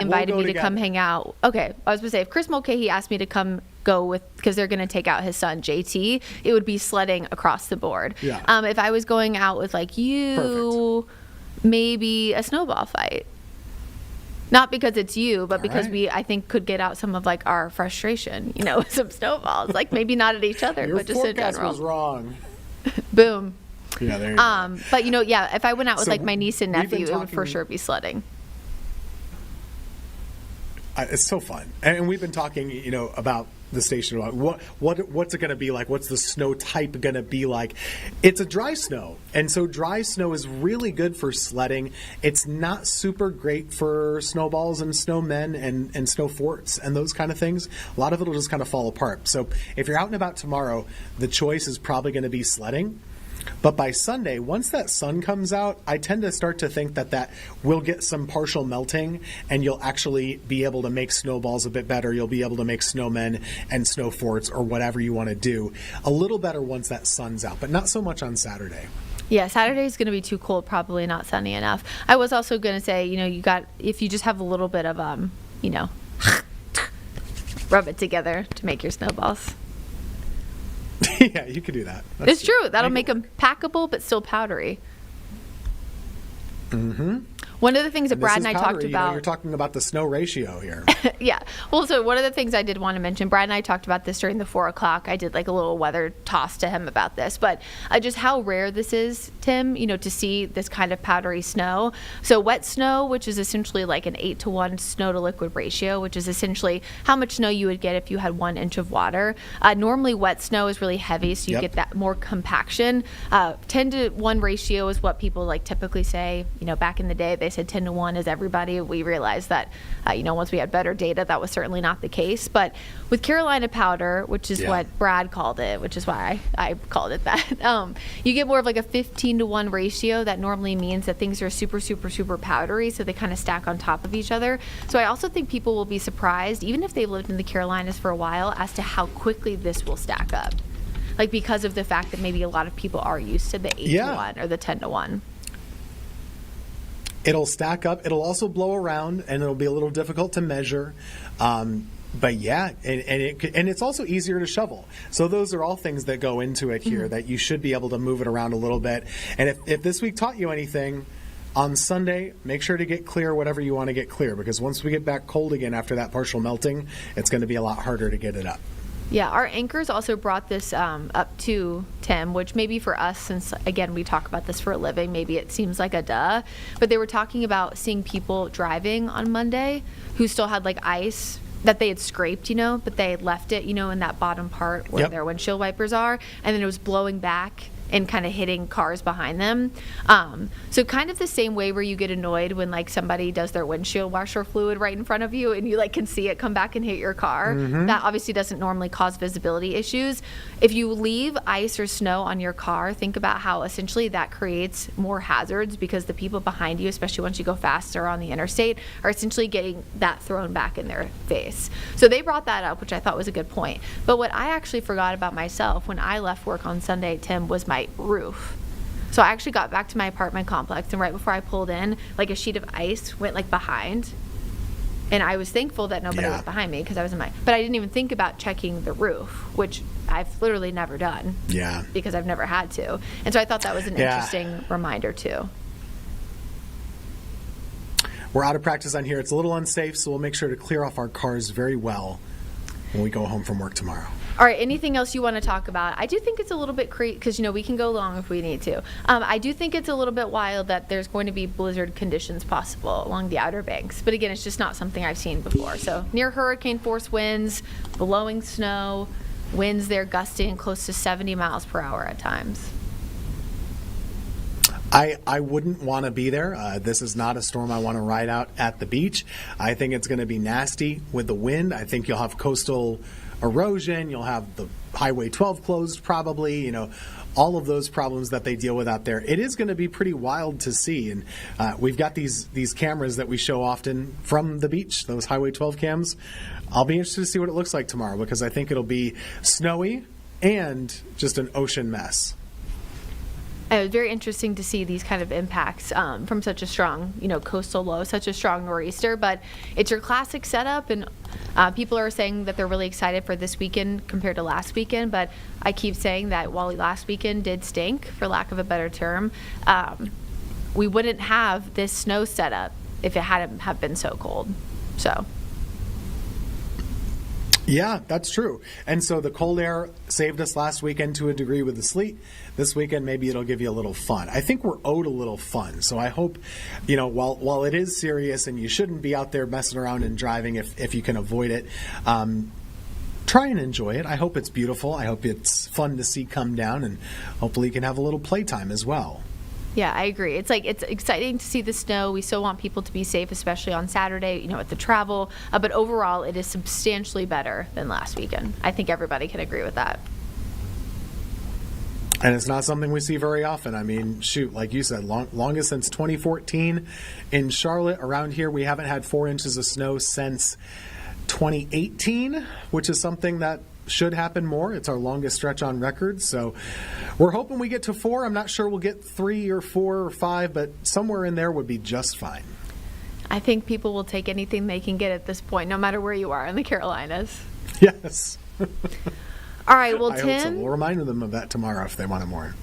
invited me to come hang out. Okay, I was going to say, if Chris Mulcahy asked me to come go with, because they're going to take out his son, JT, it would be sledding across the board. Yeah. If I was going out with like you, maybe a snowball fight. Not because it's you, but because we, I think, could get out some of like our frustration, you know, with some snowballs. Like maybe not at each other, but just in general. Your forecast was wrong. Boom. Yeah, there you go. But you know, yeah, if I went out with like my niece and nephew, it would for sure be sledding. It's so fun, and we've been talking, you know, about the station about what's it going to be like. What's the snow type going to be like? It's a dry snow, and so dry snow is really good for sledding. It's not super great for snowballs and snowmen and snow forts and those kind of things. A lot of it will just kind of fall apart. So if you're out and about tomorrow, the choice is probably going to be sledding. But by Sunday, once that sun comes out, I tend to start to think that will get some partial melting, and you'll actually be able to make snowballs a bit better. You'll be able to make snowmen and snow forts or whatever you want to do a little better once that sun's out, but not so much on Saturday. Yeah, Saturday is going to be too cold, probably not sunny enough. I was also going to say, you know, if you just have a little bit of, you know, rub it together to make your snowballs. Yeah, you could do that. It's true. That'll make them packable but still powdery. Mm-hmm. One of the things that Brad and I talked about... You know, you're talking about the snow ratio here. Yeah. Well, so one of the things I did want to mention, Brad and I talked about this during the 4 o'clock. I did like a little weather toss to him about this. But just how rare this is, Tim, you know, to see this kind of powdery snow. So wet snow, which is essentially like an 8-to-1 snow to liquid ratio, which is essentially how much snow you would get if you had 1 inch of water. Normally wet snow is really heavy, so you get that more compaction. 10-to-1 ratio is what people like typically say. You know, back in the day, they said 10-to-1 is everybody. We realized that, you know, once we had better data, that was certainly not the case. But with Carolina powder, which is what Brad called it, which is why I called it that, you get more of like a 15-to-1 ratio. That normally means that things are super, super, super powdery, so they kind of stack on top of each other. So I also think people will be surprised, even if they've lived in the Carolinas for a while, as to how quickly this will stack up. Like because of the fact that maybe a lot of people are used to the 8-to-1 or the 10-to-1. It'll stack up. It'll also blow around, and it'll be a little difficult to measure. But yeah, and it's also easier to shovel. So those are all things that go into it here, that you should be able to move it around a little bit. And if this week taught you anything, on Sunday, make sure to get clear whatever you want to get clear, because once we get back cold again after that partial melting, it's going to be a lot harder to get it up. Yeah, our anchors also brought this up to Tim, which maybe for us, since, again, we talk about this for a living, maybe it seems like a duh. But they were talking about seeing people driving on Monday who still had, like, ice that they had scraped, you know, but they had left it, you know, in that bottom part where their windshield wipers are, and then it was blowing back and kind of hitting cars behind them. So kind of the same way where you get annoyed when like somebody does their windshield washer fluid right in front of you and you like can see it come back and hit your car. That obviously doesn't normally cause visibility issues. If you leave ice or snow on your car, think about how essentially that creates more hazards, because the people behind you, especially once you go faster on the interstate, are essentially getting that thrown back in their face. So they brought that up, which I thought was a good point. But what I actually forgot about myself when I left work on Sunday, Tim, was my roof. So I actually got back to my apartment complex, and right before I pulled in, like a sheet of ice went like behind, and I was thankful that nobody was behind me because I was in but I didn't even think about checking the roof, which I've literally never done. Because I've never had to. And so I thought that was an interesting reminder too. We're out of practice on here. It's a little unsafe, so we'll make sure to clear off our cars very well when we go home from work tomorrow. All right, anything else you want to talk about? I do think it's a little bit crazy, because, you know, we can go long if we need to. I do think it's a little bit wild that there's going to be blizzard conditions possible along the Outer Banks. But again, it's just not something I've seen before. So near hurricane force winds, blowing snow, winds there gusting close to 70 miles per hour at times. I wouldn't want to be there. This is not a storm I want to ride out at the beach. I think it's going to be nasty with the wind. I think you'll have coastal erosion. You'll have the Highway 12 closed probably, you know, all of those problems that they deal with out there. It is going to be pretty wild to see. And we've got these cameras that we show often from the beach, those Highway 12 cams. I'll be interested to see what it looks like tomorrow, because I think it'll be snowy and just an ocean mess. It was very interesting to see these kind of impacts from such a strong, coastal low, such a strong nor'easter. But it's your classic setup, and people are saying that they're really excited for this weekend compared to last weekend. But I keep saying that while last weekend did stink, for lack of a better term, we wouldn't have this snow setup if it hadn't have been so cold. So. Yeah, that's true. And so the cold air saved us last weekend to a degree with the sleet. This weekend, maybe it'll give you a little fun. I think we're owed a little fun. So I hope, while it is serious and you shouldn't be out there messing around and driving if you can avoid it, try and enjoy it. I hope it's beautiful. I hope it's fun to see come down, and hopefully you can have a little playtime as well. Yeah, I agree. It's exciting to see the snow. We still want people to be safe, especially on Saturday, at the travel. But overall, it is substantially better than last weekend. I think everybody can agree with that. And it's not something we see very often. I mean, shoot, like you said, longest since 2014. In Charlotte, around here, we haven't had 4 inches of snow since 2018, which is something that should happen more. It's our longest stretch on record. So we're hoping we get to 4. I'm not sure we'll get 3 or 4 or 5, but somewhere in there would be just fine. I think people will take anything they can get at this point, no matter where you are in the Carolinas. Yes. All right, well, I Tim. hope so. We'll remind them of that tomorrow if they want it more.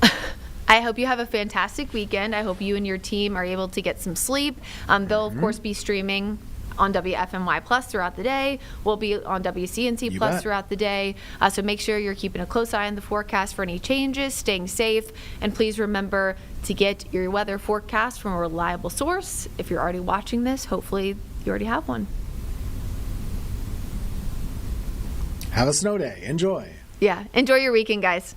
I hope you have a fantastic weekend. I hope you and your team are able to get some sleep. They'll, of course, be streaming on WFMY Plus throughout the day. We'll be on WCNC Plus throughout the day. So make sure you're keeping a close eye on the forecast for any changes, staying safe, and please remember to get your weather forecast from a reliable source. If you're already watching this, hopefully you already have one. Have a snow day. Enjoy. Yeah, enjoy your weekend, guys.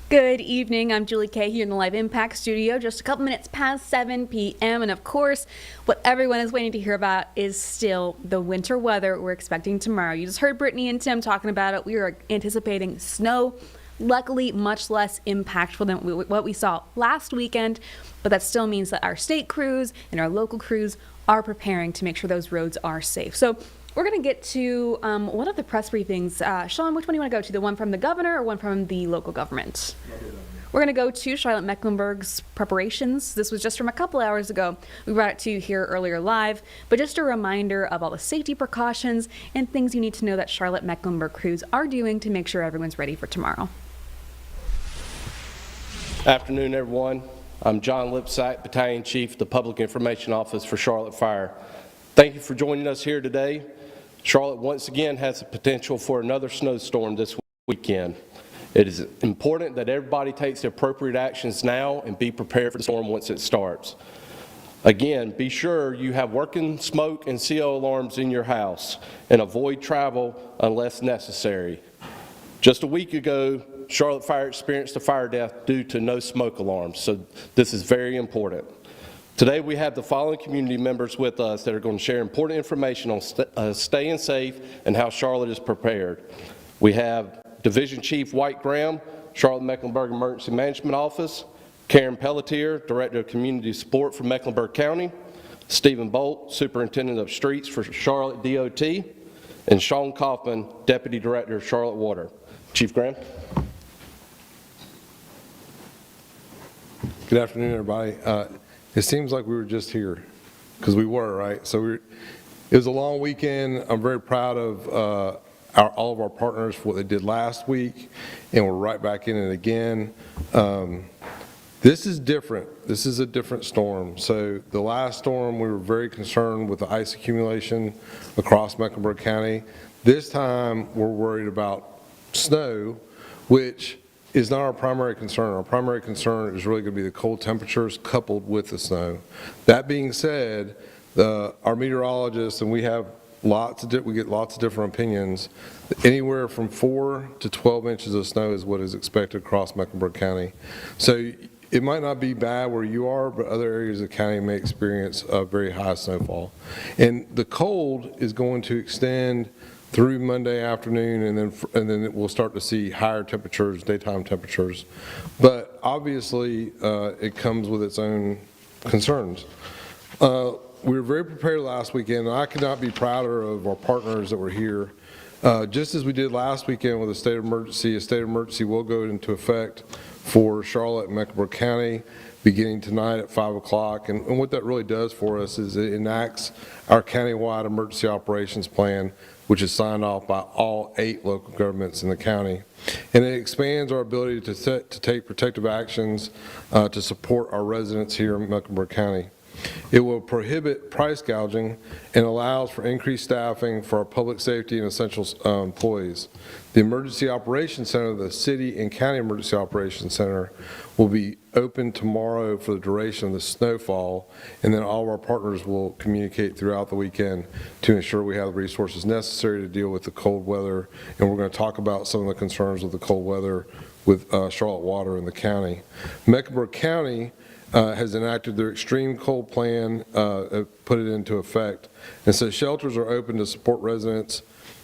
Good evening. I'm Julie Kay here in the Live Impact Studio, just a couple minutes past 7 p.m. And of course, what everyone is waiting to hear about is still the winter weather we're expecting tomorrow. You just heard Brittany and Tim talking about it. We are anticipating snow, luckily much less impactful than what we saw last weekend, but that still means that our state crews and our local crews are preparing to make sure those roads are safe. So we're going to get to one of the press briefings. Sean, which one do you want to go to? The one from the governor or one from the local government? we're going to go to Charlotte-Mecklenburg's preparations. This was just from a couple hours ago. We brought it to you here earlier live, but just a reminder of all the safety precautions and things you need to know that Charlotte-Mecklenburg crews are doing to make sure everyone's ready for tomorrow. Afternoon, everyone. I'm John Lipsack, Battalion Chief, the Public Information Office for Charlotte Fire. Thank you for joining us here today. Charlotte once again has the potential for another snowstorm this weekend. It is important that everybody takes the appropriate actions now and be prepared for the storm once it starts. Again, be sure you have working smoke and CO alarms in your house and avoid travel unless necessary. Just a week ago, Charlotte Fire experienced a fire death due to no smoke alarms, so this is very important. Today we have the following community members with us that are going to share important information on staying safe and how Charlotte is prepared. We have Division Chief White Graham, Charlotte-Mecklenburg Emergency Management Office, Karen Pelletier, Director of Community Support for Mecklenburg County, Stephen Bolt, Superintendent of Streets for Charlotte DOT, and Sean Kaufman, Deputy Director of Charlotte Water. Chief Graham. Good afternoon, everybody. It seems like we were just here, because we were, right? So it was a long weekend. I'm very proud of all of our partners for what they did last week, and we're right back in it again. This is different. This is a different storm. So the last storm, we were very concerned with the ice accumulation across Mecklenburg County. This time, we're worried about snow, which is not our primary concern. Our primary concern is really going to be the cold temperatures coupled with the snow. That being said, our meteorologists, and we get lots of different opinions. Anywhere from 4 to 12 inches of snow is what is expected across Mecklenburg County. So it might not be bad where you are, but other areas of the county may experience a very high snowfall. And the cold is going to extend through Monday afternoon, and then we'll start to see higher temperatures, daytime temperatures. But obviously, it comes with its own concerns. We were very prepared last weekend, and I could not be prouder of our partners that were here. Just as we did last weekend with a state of emergency will go into effect for Charlotte and Mecklenburg County beginning tonight at 5 o'clock. And what that really does for us is it enacts our countywide emergency operations plan, which is signed off by all 8 local governments in the county. And it expands our ability to take protective actions to support our residents here in Mecklenburg County. It will prohibit price gouging and allows for increased staffing for our public safety and essential employees. The Emergency Operations Center, the City and County Emergency Operations Center, will be open tomorrow for the duration of the snowfall, and then all of our partners will communicate throughout the weekend to ensure we have the resources necessary to deal with the cold weather. And we're going to talk about some of the concerns with the cold weather with Charlotte Water in the county. Mecklenburg County has enacted their extreme cold plan, put it into effect. And so shelters are open to support residents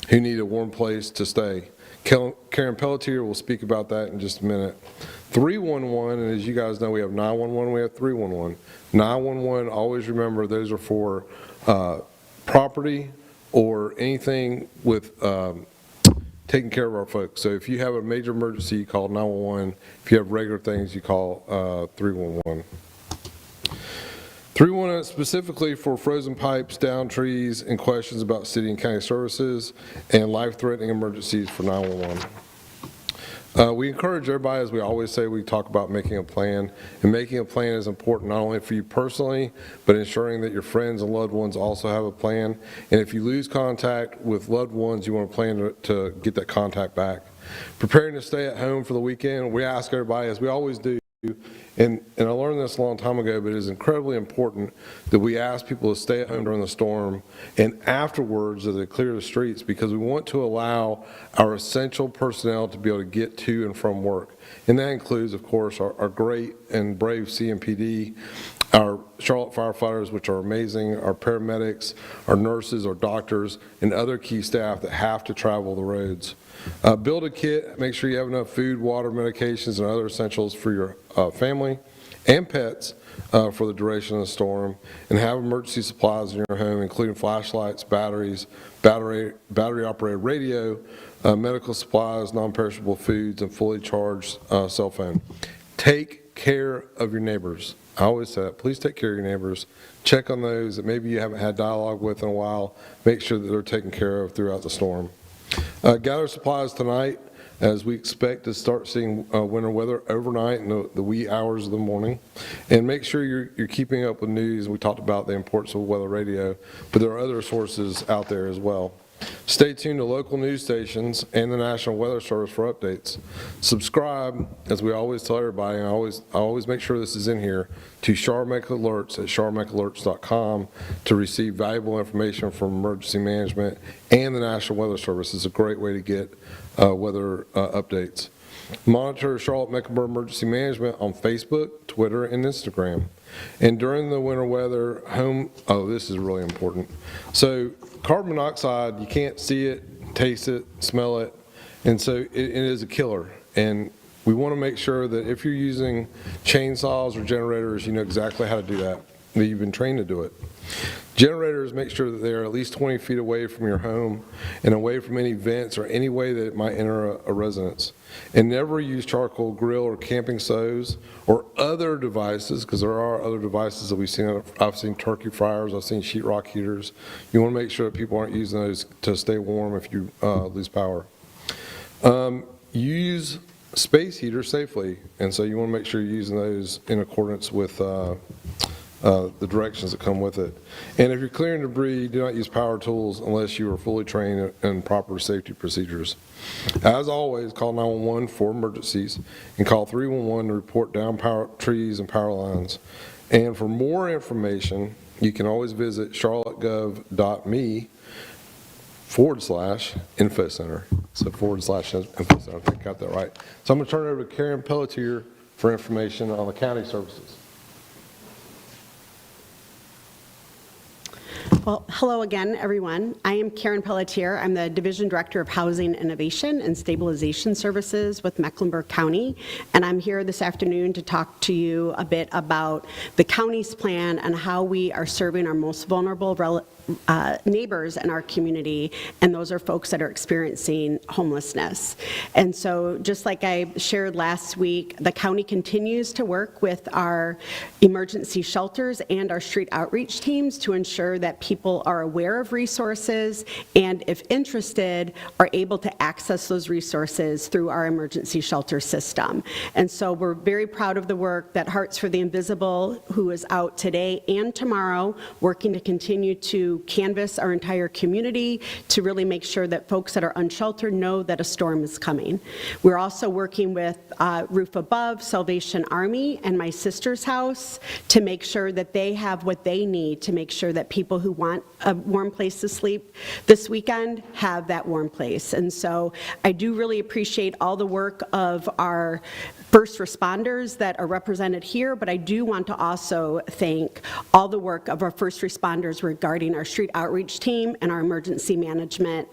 who need a warm place to stay. Karen Pelletier will speak about that in just a minute. 311, and as you guys know, we have 911, we have 311. 911, always remember those are for property or anything with taking care of our folks. So if you have a major emergency, you call 911. If you have regular things, you call 311. 311 specifically for frozen pipes, down trees, and questions about city and county services, and life-threatening emergencies for 911. We encourage everybody, as we always say, we talk about making a plan, and making a plan is important not only for you personally, but ensuring that your friends and loved ones also have a plan. And if you lose contact with loved ones, you want to plan to get that contact back. Preparing to stay at home for the weekend, we ask everybody, as we always do, and I learned this a long time ago, but it is incredibly important that we ask people to stay at home during the storm and afterwards that they clear the streets, because we want to allow our essential personnel to be able to get to and from work. And that includes, of course, our great and brave CMPD, our Charlotte firefighters, which are amazing, our paramedics, our nurses, our doctors, and other key staff that have to travel the roads. Build a kit, make sure you have enough food, water, medications, and other essentials for your family and pets for the duration of the storm, and have emergency supplies in your home, including flashlights, batteries, battery-operated radio, medical supplies, non-perishable foods, and fully charged cell phone. take care of your neighbors. I always say that. Please take care of your neighbors. Check on those that maybe you haven't had dialogue with in a while. Make sure that they're taken care of throughout the storm. Gather supplies tonight as we expect to start seeing winter weather overnight in the wee hours of the morning. And make sure you're keeping up with news. We talked about the importance of weather radio, but there are other sources out there as well. Stay tuned to local news stations and the National Weather Service for updates. Subscribe, as we always tell everybody, and I always make sure this is in here, to Charlotte Alerts at charlottemacalerts.com to receive valuable information from emergency management and the National Weather Service. It's a great way to get weather updates. Monitor Charlotte Mecklenburg Emergency Management on Facebook, Twitter, and Instagram. And during the winter weather, this is really important. So carbon monoxide, you can't see it, taste it, smell it, and so it is a killer. And we want to make sure that if you're using chainsaws or generators, you know exactly how to do that you've been trained to do it. Generators, make sure that they are at least 20 feet away from your home and away from any vents or any way that it might enter a residence. And never use charcoal grill or camping stoves or other devices, because there are other devices that we've seen. I've seen turkey fryers, I've seen sheetrock heaters. You want to make sure that people aren't using those to stay warm if you lose power. Use space heaters safely, and so you want to make sure you're using those in accordance with the directions that come with it. And if you're clearing debris, do not use power tools unless you are fully trained in proper safety procedures. As always, call 911 for emergencies and call 311 to report down trees and power lines. And for more information, you can always visit charlottegov.me/info center. So /info center, I think I got that right. So I'm going to turn it over to Karen Pelletier for information on the county services. Well, hello again, everyone. I am Karen Pelletier. I'm the Division Director of Housing Innovation and Stabilization Services with Mecklenburg County, and I'm here this afternoon to talk to you a bit about the county's plan and how we are serving our most vulnerable neighbors in our community, and those are folks that are experiencing homelessness. And so just like I shared last week, the county continues to work with our emergency shelters and our street outreach teams to ensure that people are aware of resources and, if interested, are able to access those resources through our emergency shelter system. And so we're very proud of the work that Hearts for the Invisible, who is out today and tomorrow, working to continue to canvass our entire community to really make sure that folks that are unsheltered know that a storm is coming. We're also working with Roof Above, Salvation Army, and My Sister's House to make sure that they have what they need to make sure that people who want a warm place to sleep this weekend have that warm place. And so I do really appreciate all the work of our first responders that are represented here, but I do want to also thank all the work of our first responders regarding our street outreach team and our emergency management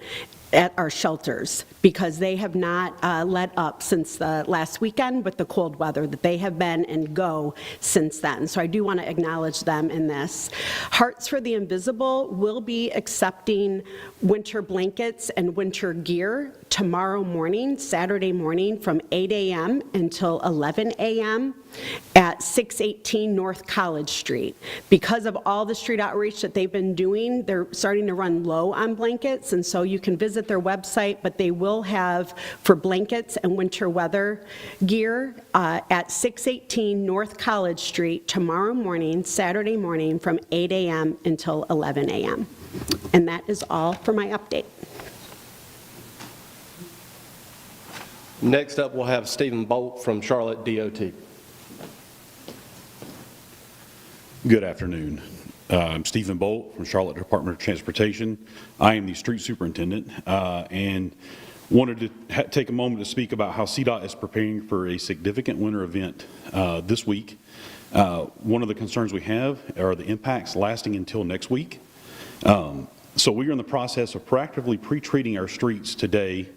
at our shelters, because they have not let up since the last weekend with the cold weather, that they have been and go since then. So I do want to acknowledge them in this. Hearts for the Invisible will be accepting winter blankets and winter gear tomorrow morning, Saturday morning, from 8 a.m. until 11 a.m. at 618 North College Street. Because of all the street outreach that they've been doing, they're starting to run low on blankets, and so you can visit their website, but they will have for blankets and winter weather gear at 618 North College Street tomorrow morning, Saturday morning, from 8 a.m. until 11 a.m. And that is all for my update. Next up, we'll have Stephen Bolt from Charlotte DOT. Good afternoon. I'm Stephen Bolt from Charlotte Department of Transportation. I am the street superintendent and wanted to take a moment to speak about how CDOT is preparing for a significant winter event this week. One of the concerns we have are the impacts lasting until next week. So we are in the process of proactively pre-treating our streets today.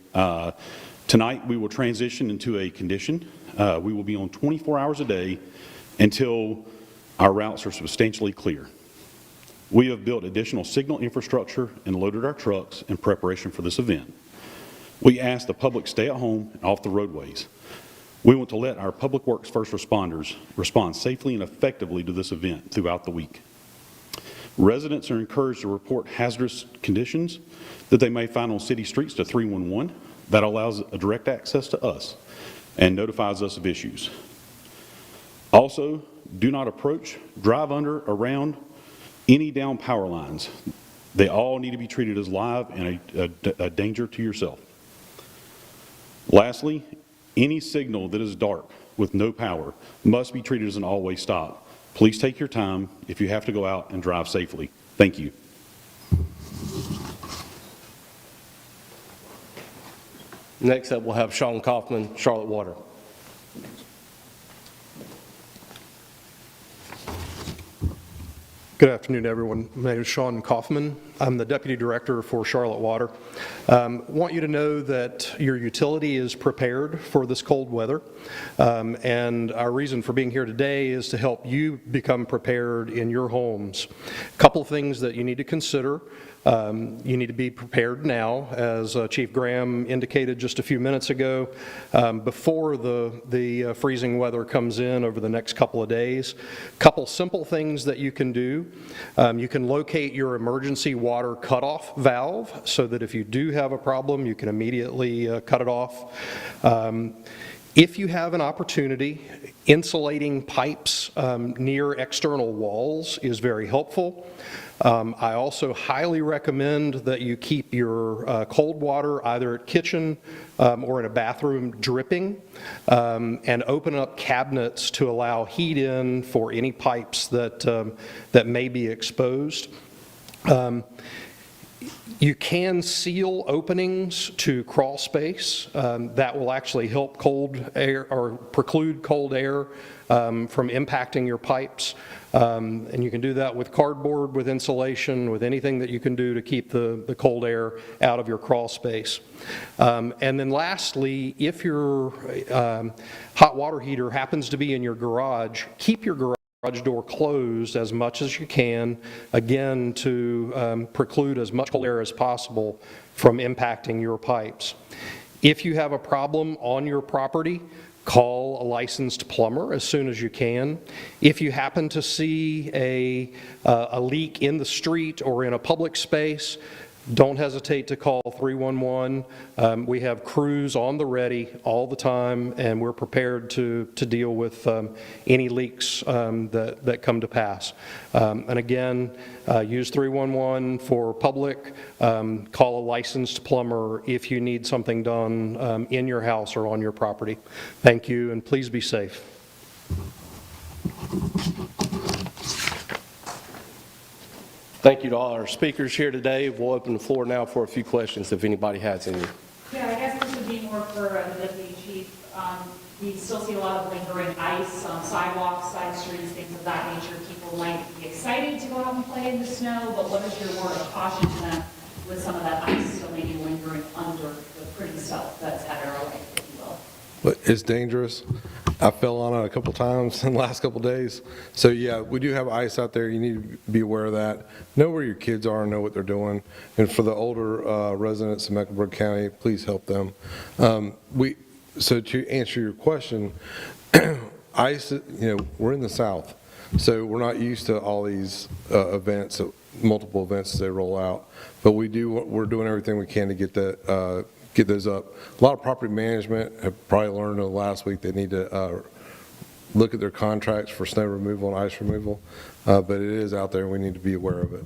Tonight we will transition into a condition. We will be on 24 hours a day until our routes are substantially clear. We have built additional signal infrastructure and loaded our trucks in preparation for this event. We ask the public stay at home and off the roadways. We want to let our Public Works first responders respond safely and effectively to this event throughout the week. Residents are encouraged to report hazardous conditions that they may find on city streets to 311. That allows a direct access to us and notifies us of issues. Also, do not approach, drive under, around any down power lines. They all need to be treated as live and a danger to yourself. Lastly, any signal that is dark with no power must be treated as an always stop. Please take your time if you have to go out and drive safely. Thank you. Next up, we'll have Sean Kaufman, Charlotte Water. Good afternoon, everyone. My name is Sean Kaufman. I'm the Deputy Director for Charlotte Water. Want you to know that your utility is prepared for this cold weather, and our reason for being here today is to help you become prepared in your homes. A couple of things that you need to consider. You need to be prepared now, as Chief Graham indicated just a few minutes ago, before the freezing weather comes in over the next couple of days. Couple simple things that you can do. You can locate your emergency water cutoff valve so that if you do have a problem, you can immediately cut it off. If you have an opportunity, insulating pipes near external walls is very helpful. I also highly recommend that you keep your cold water either at kitchen or in a bathroom dripping, and open up cabinets to allow heat in for any pipes that may be exposed. You can seal openings to crawl space. That will actually help cold air or preclude cold air from impacting your pipes. And you can do that with cardboard, with insulation, with anything that you can do to keep the cold air out of your crawl space. And then lastly, if your hot water heater happens to be in your garage, keep your garage door closed as much as you can, again, to preclude as much cold air as possible from impacting your pipes. If you have a problem on your property, call a licensed plumber as soon as you can. If you happen to see a leak in the street or in a public space, don't hesitate to call 311. We have crews on the ready all the time, and we're prepared to deal with any leaks that come to pass. And again, use 311 for public. Call a licensed plumber if you need something done in your house or on your property. Thank you, and please be safe. Thank you to all our speakers here today. We'll open the floor now for a few questions if anybody has any. Yeah, I guess this would be more for the deputy chief. We still see a lot of lingering ice on sidewalks, side streets, things of that nature. People might be excited to go out and play in the snow, but what is your word of caution to them with some of that ice still maybe lingering under the pretty stuff that's at our way, if you will? But it's dangerous. I fell on it a couple times in the last couple days. So yeah, we do have ice out there. You need to be aware of that. Know where your kids are and know what they're doing. And for the older residents in Mecklenburg County, please help them. So to answer your question, ice, we're in the South. So we're not used to all these events, multiple events as they roll out. But we're doing everything we can to get that, get those up. A lot of property management have probably learned over the last week they need to look at their contracts for snow removal and ice removal, but it is out there and we need to be aware of it.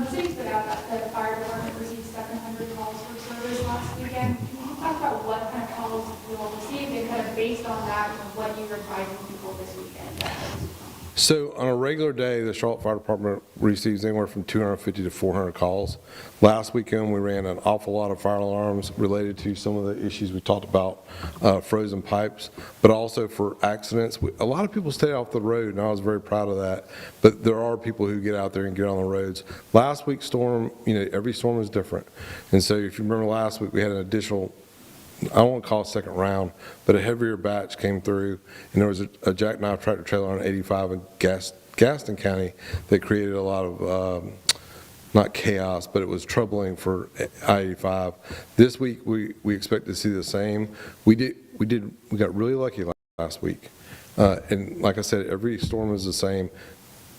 Cities put out that the fire department received 700 calls for service last weekend. Can you talk about what kind of calls you all received and kind of based on that, what you're advising people this weekend? So on a regular day, the Charlotte Fire Department receives anywhere from 250 to 400 calls. Last weekend, we ran an awful lot of fire alarms related to some of the issues we talked about, frozen pipes, but also for accidents. A lot of people stay off the road, and I was very proud of that, but there are people who get out there and get on the roads. Last week's storm, every storm was different. And so if you remember last week, we had an additional, I don't want to call it second round, but a heavier batch came through, and there was a jackknife tractor trailer on 85 in Gaston County that created a lot of, not chaos, but it was troubling for I-85. This week, we expect to see the same. got really lucky last week. And like I said, every storm is the same.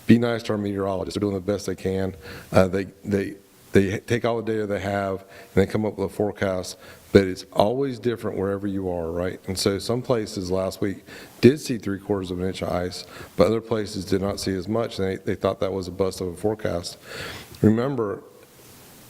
Be nice to our meteorologists. They're doing the best they can. They take all the data they have and they come up with a forecast, but it's always different wherever you are, right? And so some places last week did see 3/4 of an inch of ice, but other places did not see as much, and they thought that was a bust of a forecast. Remember,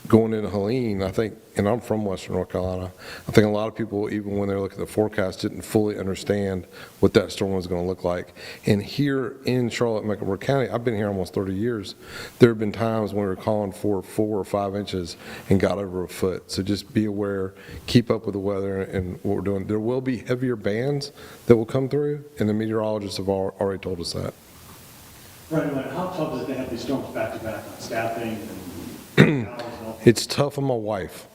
going into Helene, I think, and I'm from Western North Carolina, I think a lot of people, even when they're looking at the forecast, didn't fully understand what that storm was going to look like. And here in Charlotte, Mecklenburg County, I've been here almost 30 years, there have been times when we were calling for 4 or 5 inches and got over a foot. So just be aware, keep up with the weather and what we're doing. There will be heavier bands that will come through, and the meteorologists have already told us that. Right, how tough is it to have these storms back to back on staffing and It's tough on my wife.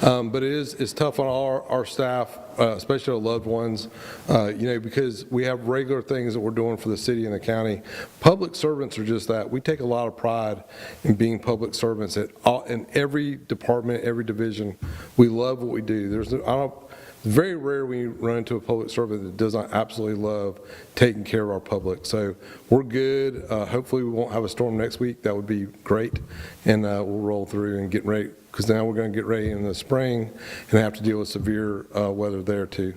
But it's tough on our staff, especially our loved ones, because we have regular things that we're doing for the city and the county. Public servants are just that. We take a lot of pride in being public servants in every department, every division. We love what we do. It's very rare when you run into a public servant that does not absolutely love taking care of our public. So we're good. Hopefully we won't have a storm next week. That would be great. And we'll roll through and get ready, because now we're going to get ready in the spring and have to deal with severe weather there too.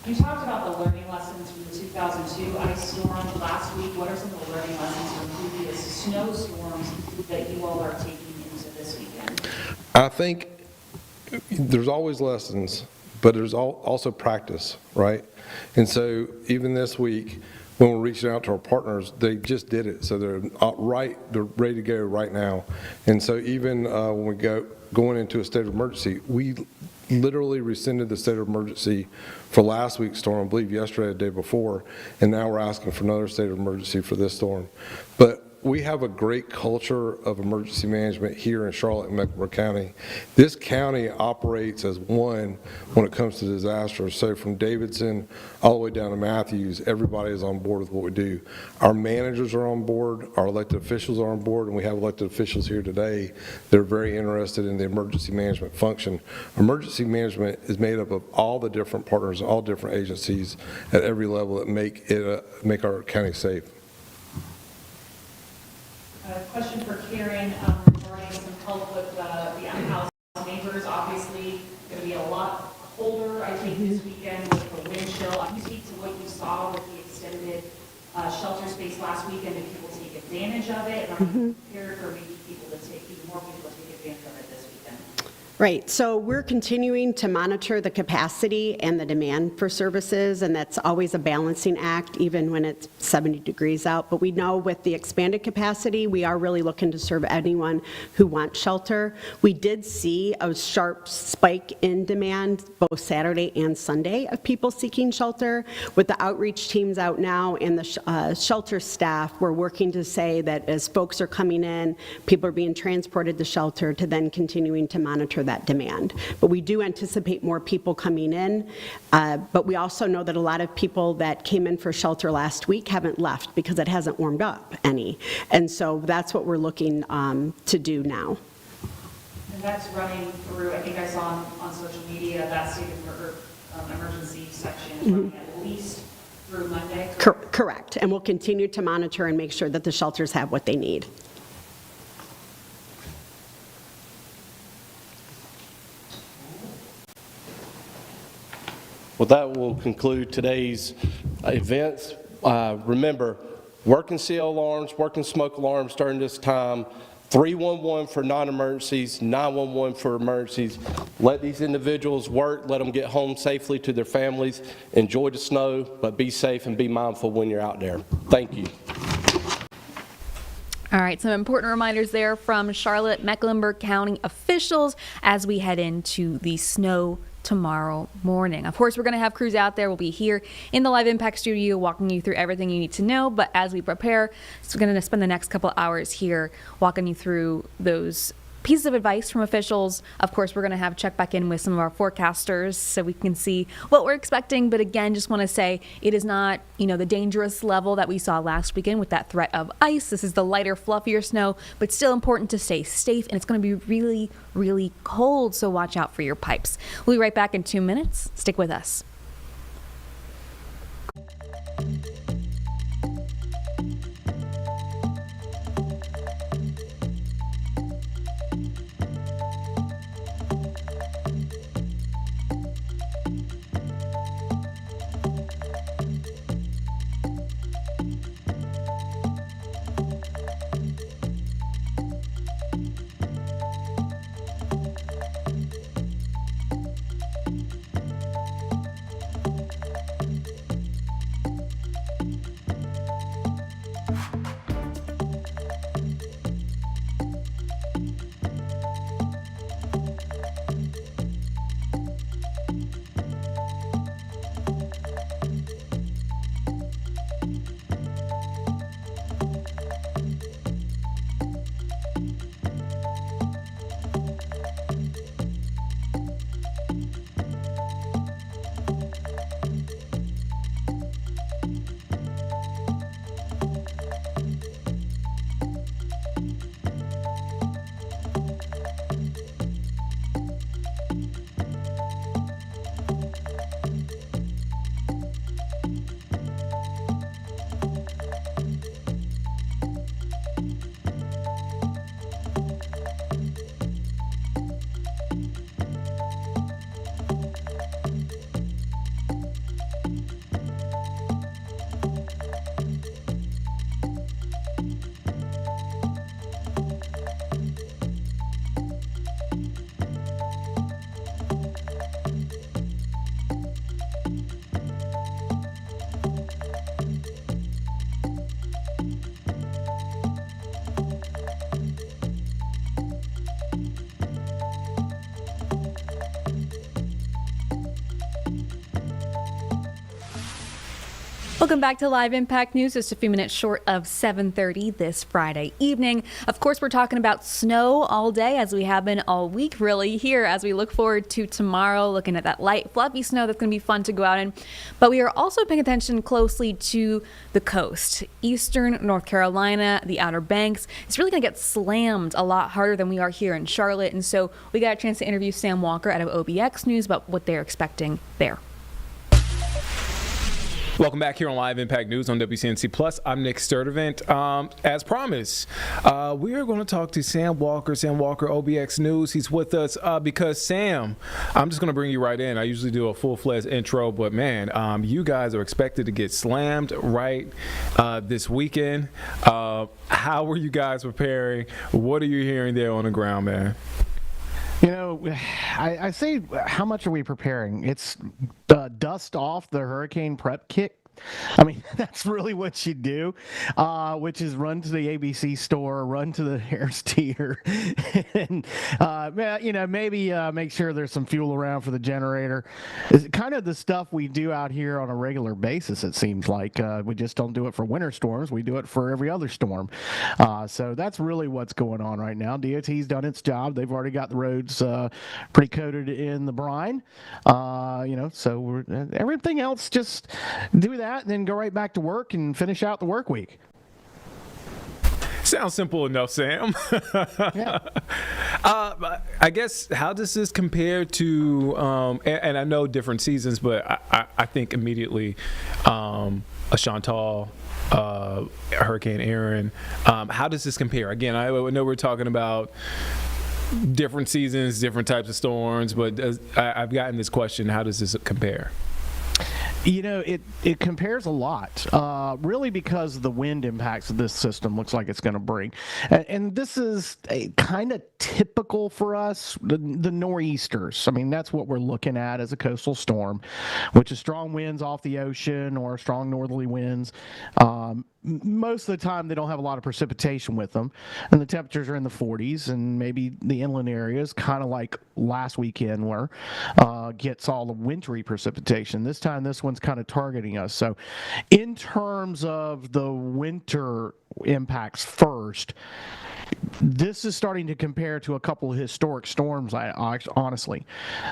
You talked about the learning lessons from the 2002 ice storm last week. What are some of the learning lessons from previous snowstorms that you all are taking into this weekend? I think there's always lessons, but there's also practice, right? And so even this week, when we're reaching out to our partners, they just did it. So they're ready to go right now. And so even when we going into a state of emergency, we literally rescinded the state of emergency for last week's storm, I believe yesterday, the day before, and now we're asking for another state of emergency for this storm. But we have a great culture of emergency management here in Charlotte and Mecklenburg County. This county operates as one when it comes to disasters. So from Davidson all the way down to Matthews, everybody is on board with what we do. Our managers are on board, our elected officials are on board, and we have elected officials here today that are very interested in the emergency management function. Emergency management is made up of all the different partners, all different agencies at every level that make our county safe. Question for Karen regarding some help with the unhoused neighbors. Obviously, going to be a lot colder, I think, this weekend with the wind chill. Can you speak to what you saw with the extended shelter space last weekend? Did people take advantage of it? And are you prepared for maybe even more people to take advantage of it this weekend? Right, so we're continuing to monitor the capacity and the demand for services, and that's always a balancing act, even when it's 70 degrees out. But we know with the expanded capacity, we are really looking to serve anyone who wants shelter. We did see a sharp spike in demand both Saturday and Sunday of people seeking shelter. With the outreach teams out now and the shelter staff, we're working to say that as folks are coming in, people are being transported to shelter, to then continuing to monitor that demand. But we do anticipate more people coming in, but we also know that a lot of people that came in for shelter last week haven't left because it hasn't warmed up any. And so that's what we're looking to do now. And that's running through, I think I saw on social media, that state of emergency section is running at least through Monday? Correct. And we'll continue to monitor and make sure that the shelters have what they need. Well, that will conclude today's events. Remember, work and seal alarms, work and smoke alarms during this time, 311 for non-emergencies, 911 for emergencies. Let these individuals work, let them get home safely to their families. Enjoy the snow, but be safe and be mindful when you're out there. Thank you. All right, some important reminders there from Charlotte, Mecklenburg County officials as we head into the snow tomorrow morning. Of course, we're going to have crews out there. We'll be here in the Live Impact studio walking you through everything you need to know. But as we prepare, so we're going to spend the next couple hours here walking you through those pieces of advice from officials. Of course, we're going to have check back in with some of our forecasters so we can see what we're expecting. But again, just want to say it is not, the dangerous level that we saw last weekend with that threat of ice. This is the lighter, fluffier snow, but still important to stay safe. And it's going to be really, really cold. So watch out for your pipes. We'll be right back in 2 minutes. Stick with us. Welcome back to Live Impact News. Just a few minutes short of 7:30 this Friday evening. Of course, we're talking about snow all day, as we have been all week, really, here as we look forward to tomorrow, looking at that light, fluffy snow that's going to be fun to go out in. But we are also paying attention closely to the coast, eastern North Carolina, the Outer Banks. It's really going to get slammed a lot harder than we are here in Charlotte. And so we got a chance to interview Sam Walker out of OBX News about what they're expecting there. Welcome back here on Live Impact News on WCNC Plus. I'm Nick Sturdivant. As promised, we are going to talk to Sam Walker, OBX News. He's with us because, Sam, I'm just going to bring you right in. I usually do a full-fledged intro, but, man, you guys are expected to get slammed right this weekend. How are you guys preparing? What are you hearing there on the ground, man? I say, how much are we preparing? It's dust off the hurricane prep kit. I mean, that's really what you do, which is run to the ABC store, run to the Harris Teeter, and, maybe make sure there's some fuel around for the generator. It's kind of the stuff we do out here on a regular basis, it seems like. We just don't do it for winter storms. We do it for every other storm. So that's really what's going on right now. DOT's done its job. They've already got the roads pre-coated in the brine. So everything else, just do that and then go right back to work and finish out the work week. Sounds simple enough, Sam. Yeah. I guess, how does this compare to, and I know different seasons, but I think immediately a Chantal, Hurricane Aaron. How does this compare? Again, I know we're talking about different seasons, different types of storms, but I've gotten this question, how does this compare? It compares a lot, really, because of the wind impacts that this system looks like it's going to bring. And this is kind of typical for us, the nor'easters. I mean, that's what we're looking at as a coastal storm, which is strong winds off the ocean or strong northerly winds. Most of the time, they don't have a lot of precipitation with them, and the temperatures are in the 40s, and maybe the inland areas, kind of like last weekend were, gets all the wintry precipitation. This time, this one's kind of targeting us. So in terms of the winter impacts first, this is starting to compare to a couple of historic storms, honestly.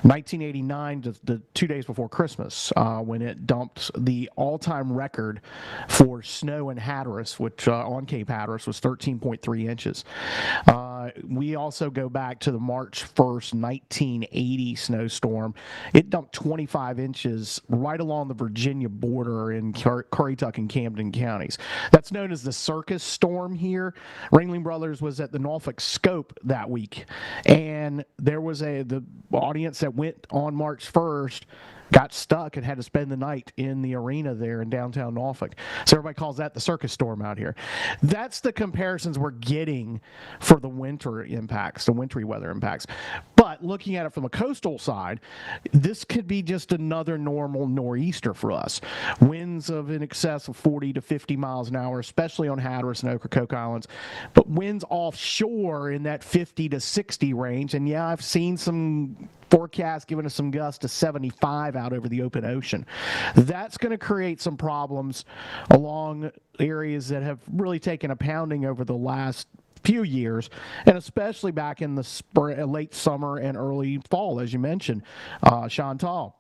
1989, the 2 days before Christmas, when it dumped the all-time record for snow in Hatteras, which on Cape Hatteras was 13.3 inches. We also go back to the March 1st, 1980 snowstorm. It dumped 25 inches right along the Virginia border in Currituck and Camden counties. That's known as the Circus Storm here. Ringling Brothers was at the Norfolk Scope that week, and there was the audience that went on March 1st got stuck and had to spend the night in the arena there in downtown Norfolk. So everybody calls that the Circus Storm out here. That's the comparisons we're getting for the winter impacts, the wintry weather impacts. But looking at it from a coastal side, this could be just another normal nor'easter for us. Winds of in excess of 40 to 50 miles an hour, especially on Hatteras and Ocracoke Islands, but winds offshore in that 50 to 60 range. And yeah, I've seen some forecast giving us some gusts to 75 out over the open ocean. That's going to create some problems along areas that have really taken a pounding over the last few years, and especially back in the late summer and early fall, as you mentioned, Chantal.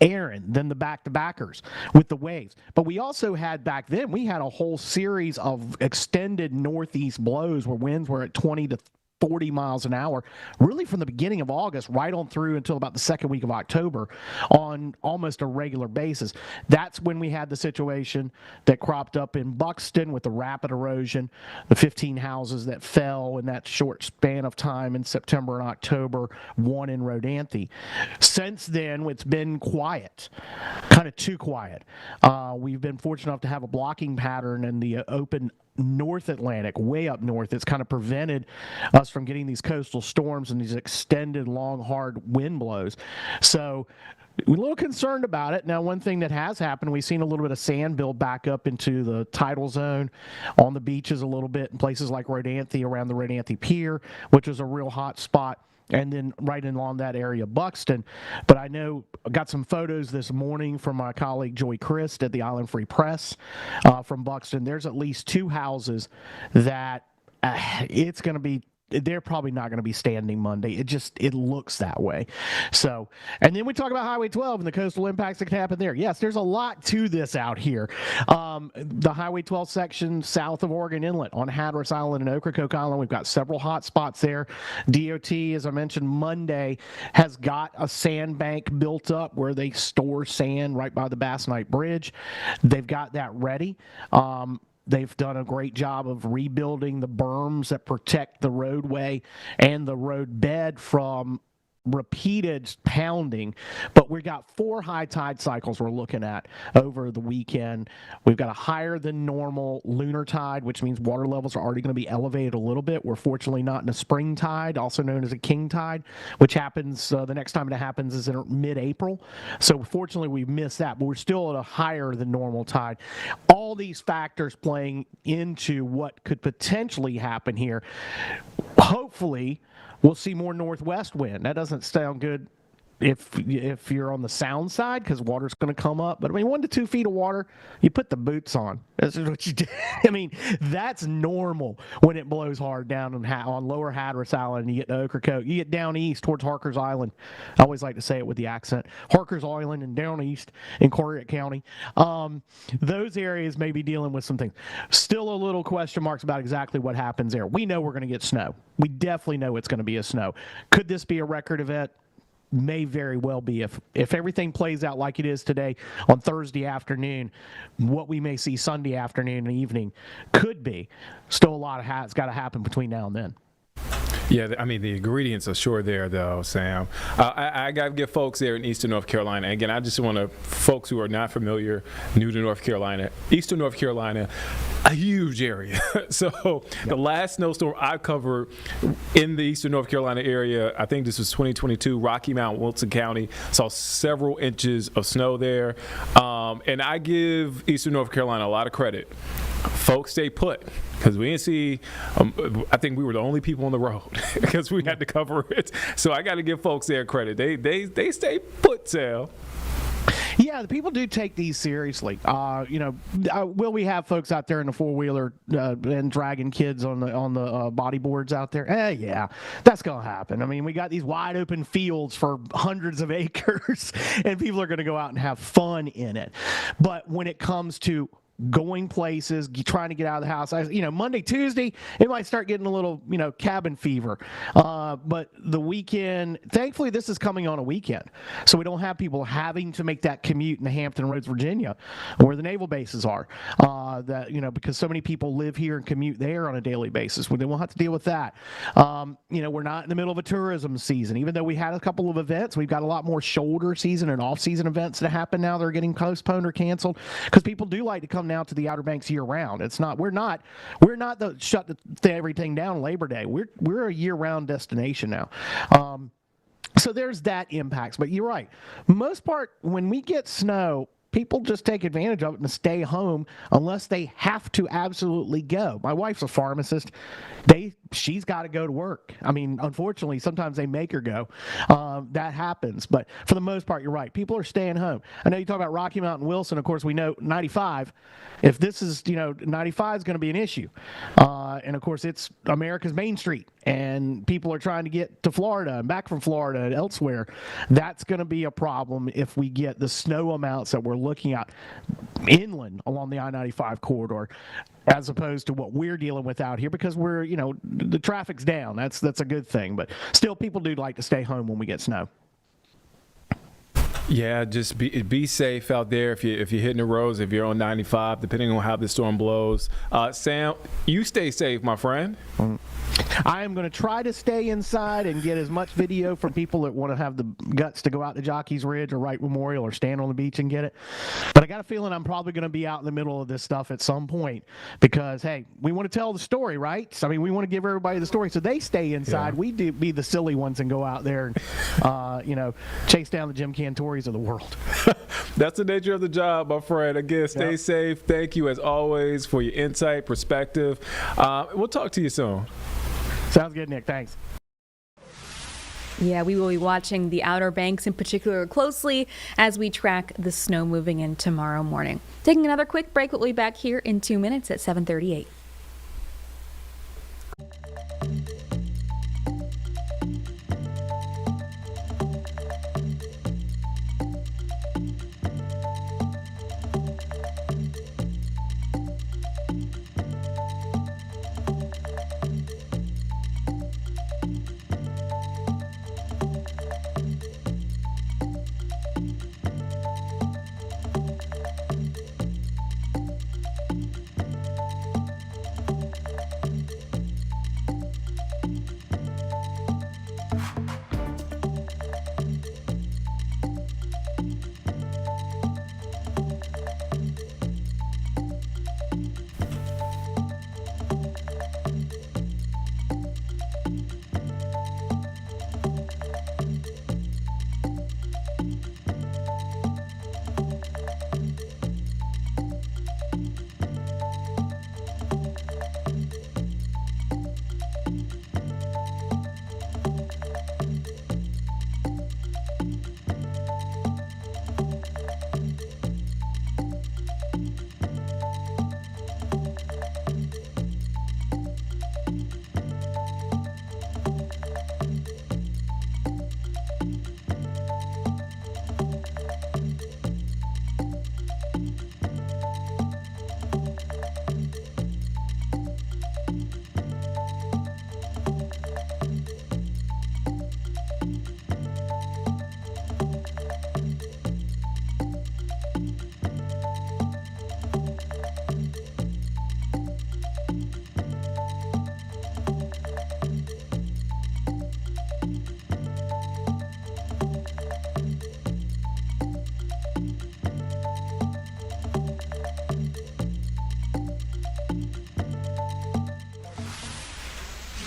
Aaron, then the back-to-backers with the waves. But we also had back then, we had a whole series of extended northeast blows where winds were at 20 to 40 miles an hour, really from the beginning of August right on through until about the second week of October on almost a regular basis. That's when we had the situation that cropped up in Buxton with the rapid erosion, the 15 houses that fell in that short span of time in September and October, one in Rodanthe. Since then, it's been quiet, kind of too quiet. We've been fortunate enough to have a blocking pattern in the open North Atlantic, way up north. It's kind of prevented us from getting these coastal storms and these extended, long, hard wind blows. So we're a little concerned about it. Now, one thing that has happened, we've seen a little bit of sand build back up into the tidal zone on the beaches a little bit in places like Rodanthe, around the Rodanthe Pier, which was a real hot spot. And then right along that area, Buxton. But I know I got some photos this morning from my colleague Joey Christ at the Island Free Press from Buxton. There's at least two houses that it's going to be, they're probably not going to be standing Monday. It looks that way. So, and then we talk about Highway 12 and the coastal impacts that can happen there. Yes, there's a lot to this out here. The Highway 12 section south of Oregon Inlet on Hatteras Island and Ocracoke Island, we've got several hot spots there. DOT, as I mentioned, Monday has got a sandbank built up where they store sand right by the Bass Knight Bridge. They've got that ready. They've done a great job of rebuilding the berms that protect the roadway and the road bed from repeated pounding. But we've got 4 high tide cycles we're looking at over the weekend. We've got a higher than normal lunar tide, which means water levels are already going to be elevated a little bit. We're fortunately not in a spring tide, also known as a king tide, which happens, the next time it happens is in mid-April. So fortunately we've missed that, but we're still at a higher than normal tide. All these factors playing into what could potentially happen here. Hopefully we'll see more northwest wind. That doesn't sound good if you're on the sound side, because water's going to come up. But I mean, 1 to 2 feet of water, you put the boots on. That's what you do. I mean, that's normal when it blows hard down on lower Hatteras Island. You get to Ocracoke. You get down east towards Harker's Island. I always like to say it with the accent. Harker's Island and down east in Corrigan County. Those areas may be dealing with some things. Still a little question marks about exactly what happens there. We know we're going to get snow. We definitely know it's going to be a snow. Could this be a record event? May very well be. If everything plays out like it is today on Thursday afternoon, what we may see Sunday afternoon and evening could be. Still a lot of it's got to happen between now and then. Yeah, I mean, the ingredients are sure there, though, Sam. I got to get folks there in Eastern North Carolina. Again, I just want to, folks who are not familiar, new to North Carolina, Eastern North Carolina, a huge area. So the last snowstorm I covered in the Eastern North Carolina area, I think this was 2022, Rocky Mount, Wilson County, saw several inches of snow there. And I give Eastern North Carolina a lot of credit. Folks stay put, because we didn't see, I think we were the only people on the road because we had to cover it. So I got to give folks their credit. They stay put, Sal. Yeah, the people do take these seriously. Will we have folks out there in the four-wheeler and dragging kids on the body boards out there? Yeah, that's going to happen. I mean, we got these wide open fields for hundreds of acres, and people are going to go out and have fun in it. But when it comes to going places, trying to get out of the house, Monday, Tuesday, it might start getting a little, cabin fever. But the weekend, thankfully, this is coming on a weekend, so we don't have people having to make that commute in the Hampton Roads, Virginia, where the naval bases are. Because so many people live here and commute there on a daily basis, they won't have to deal with that. We're not in the middle of a tourism season, even though we had a couple of events. We've got a lot more shoulder season and off-season events that happen now. They're getting postponed or canceled because people do like to come now to the Outer Banks year round. We're not shut everything down Labor Day. We're a year round destination now. So there's that impacts, but you're right. Most part, when we get snow, people just take advantage of it and stay home unless they have to absolutely go. My wife's a pharmacist. She's got to go to work. I mean, unfortunately, sometimes they make her go. That happens. But for the most part, you're right. People are staying home. I know you talk about Rocky Mount and Wilson. Of course, we know 95. If this is, 95 is going to be an issue. And, of course, it's America's Main Street. And people are trying to get to Florida and back from Florida and elsewhere. That's going to be a problem if we get the snow amounts that we're looking at inland along the I-95 corridor, as opposed to what we're dealing with out here, because the traffic's down. That's a good thing. But still, people do like to stay home when we get snow. Yeah, just be safe out there if you're hitting the roads, if you're on 95, depending on how the storm blows. Sam, you stay safe, my friend. I am going to try to stay inside and get as much video from people that want to have the guts to go out to Jockey's Ridge or Wright Memorial or stand on the beach and get it. But I got a feeling I'm probably going to be out in the middle of this stuff at some point because, hey, we want to tell the story, right? So, I mean, we want to give everybody the story. So they stay inside. Yeah. We do be the silly ones and go out there and, chase down the Jim Cantoris of the world. That's the nature of the job, my friend. Again, stay safe. Thank you, as always, for your insight, perspective. We'll talk to you soon. Sounds good, Nick. Thanks. Yeah, we will be watching the Outer Banks in particular closely as we track the snow moving in tomorrow morning. Taking another quick break, we'll be back here in 2 minutes at 7:38.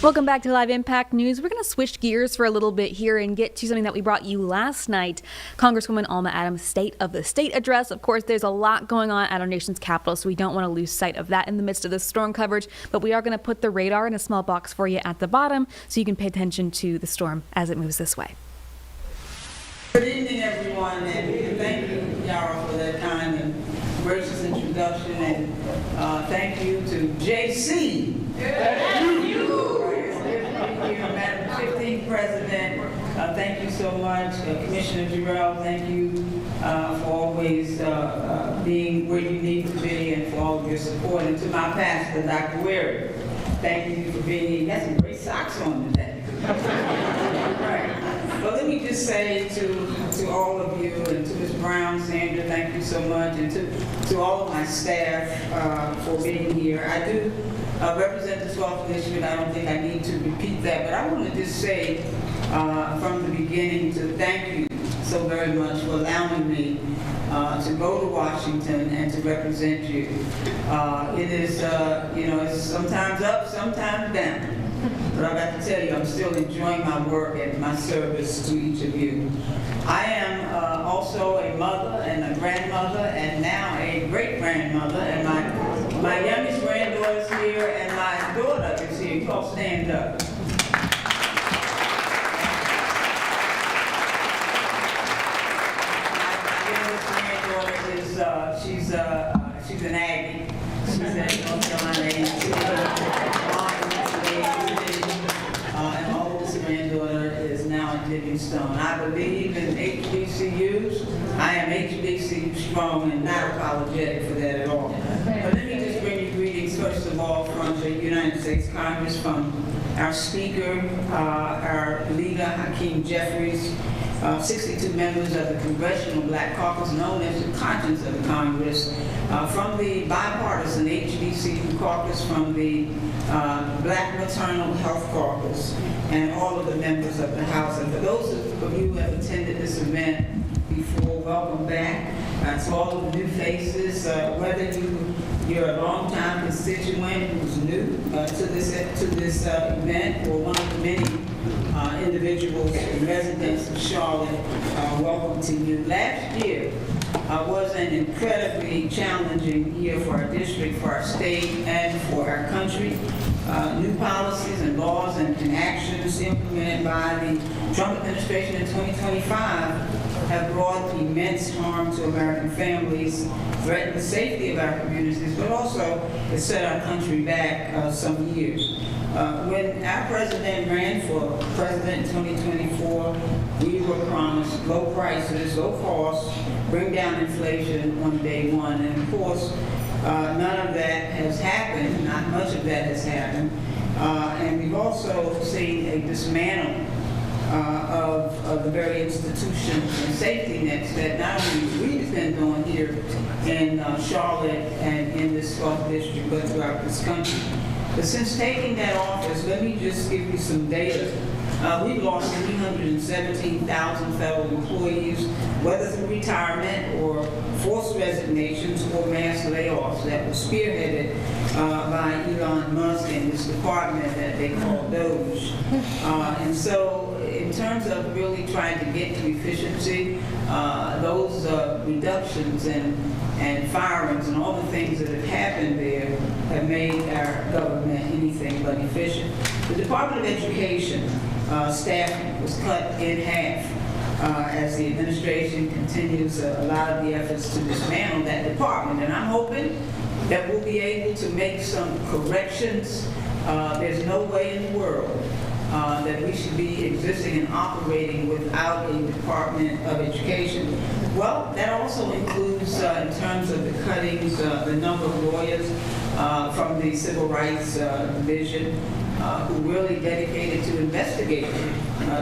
Welcome back to Live Impact News. We're going to switch gears for a little bit here and get to something that we brought you last night. Congresswoman Alma Adams' State of the State address. Of course, there's a lot going on at our nation's capital, so we don't want to lose sight of that in the midst of this storm coverage. But we are going to put the radar in a small box for you at the bottom so you can pay attention to the storm as it moves this way. Good evening, everyone, and thank you, Yara. gracious introduction, and thank you to JC. Thank you. Madam 15th President, thank you so much. Commissioner Jarrell, thank you for always being where you need to be and for all of your support. And to my pastor, Dr. Wary, thank you for being here. You got some great socks on today. Right. Well, let me just say to all of you, and to Ms. Brown, Sandra, thank you so much, and to all of my staff for being here. I do represent the 12th district. I don't think I need to repeat that, but I want to just say from the beginning to thank you so very much for allowing me to go to Washington and to represent you. It is, it's sometimes up, sometimes down. But I've got to tell you, I'm still enjoying my work and my service to each of you. I am also a mother and a grandmother and now a great-grandmother, and my youngest granddaughter is here and my daughter is here. You all stand up. She's an Aggie. She's in North Carolina. And my oldest granddaughter is now in Livingstone. I believe in HBCUs. I am HBCU strong and not apologetic for that at all. But let me just bring you greetings, first of all, from the United States Congress, from our Speaker, our leader, Hakeem Jeffries, 62 members of the Congressional Black Caucus, known as the conscience of the Congress, from the bipartisan HBCU caucus, from the Black Maternal Health Caucus, and all of the members of the House. And for those of you who have attended this event before, welcome back. To all of the new faces, whether you're a long-time constituent who's new to this event, or one of the many individuals and residents of Charlotte, welcome to you. Last year was an incredibly challenging year for our district, for our state, and for our country. New policies and laws and actions implemented by the Trump administration in 2025 have brought immense harm to American families, threatened the safety of our communities, but also has set our country back some years. When our president ran for president in 2024, we were promised low prices, low costs, bring down inflation on day one. And of course, none of that has happened, not much of that has happened. And we've also seen a dismantling of the very institutions and safety nets that not only we depend on here in Charlotte and in this 12th district, but throughout this country. But since taking that office, let me just give you some data. We've lost 317,000 federal employees, whether through retirement or forced resignations or mass layoffs that were spearheaded by Elon Musk and his department that they call DOGE. And so in terms of really trying to get to efficiency, those reductions and firings and all the things that have happened there have made our government anything but efficient. The Department of Education staffing was cut in half as the administration continues a lot of the efforts to dismantle that department. And I'm hoping that we'll be able to make some corrections. There's no way in the world that we should be existing and operating without a Department of Education. Well, that also includes, in terms of the cuttings, the number of lawyers from the Civil Rights Division who really dedicated to investigating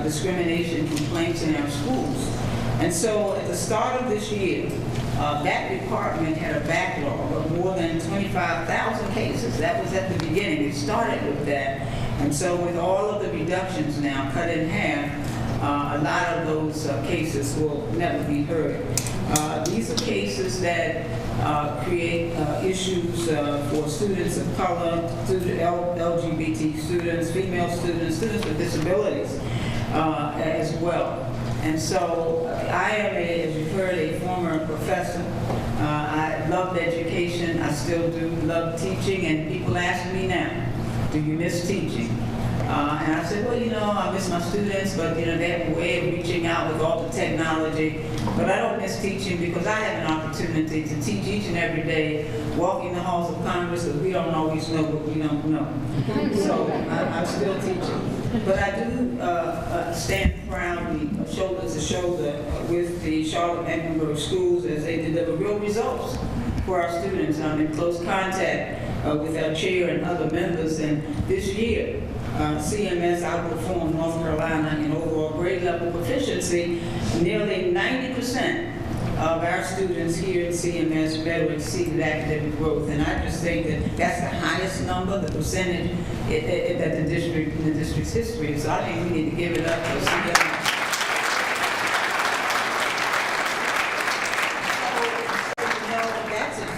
discrimination complaints in our schools. And so at the start of this year, that department had a backlog of more than 25,000 cases. That was at the beginning. It started with that. And so with all of the reductions now cut in half, a lot of those cases will never be heard. These are cases that create issues for students of color, LGBT students, female students, students with disabilities as well. And so I am, as you've heard, a former professor. I loved education. I still do love teaching. And people ask me now, do you miss teaching? And I said, well, I miss my students, but, they have a way of reaching out with all the technology. But I don't miss teaching because I have an opportunity to teach each and every day, walking the halls of Congress, because we don't always know what we don't know. So I'm still teaching. But I do stand proudly, shoulder to shoulder, with the Charlotte Mecklenburg schools as they deliver real results for our students. I'm in close contact with our chair and other members, and this year, CMS outperformed North Carolina in overall grade level proficiency. Nearly 90% of our students here at CMS met or exceeded academic growth, and I just think that that's the highest number, the percentage that in the district's history. So I think we need to give it up for CMS.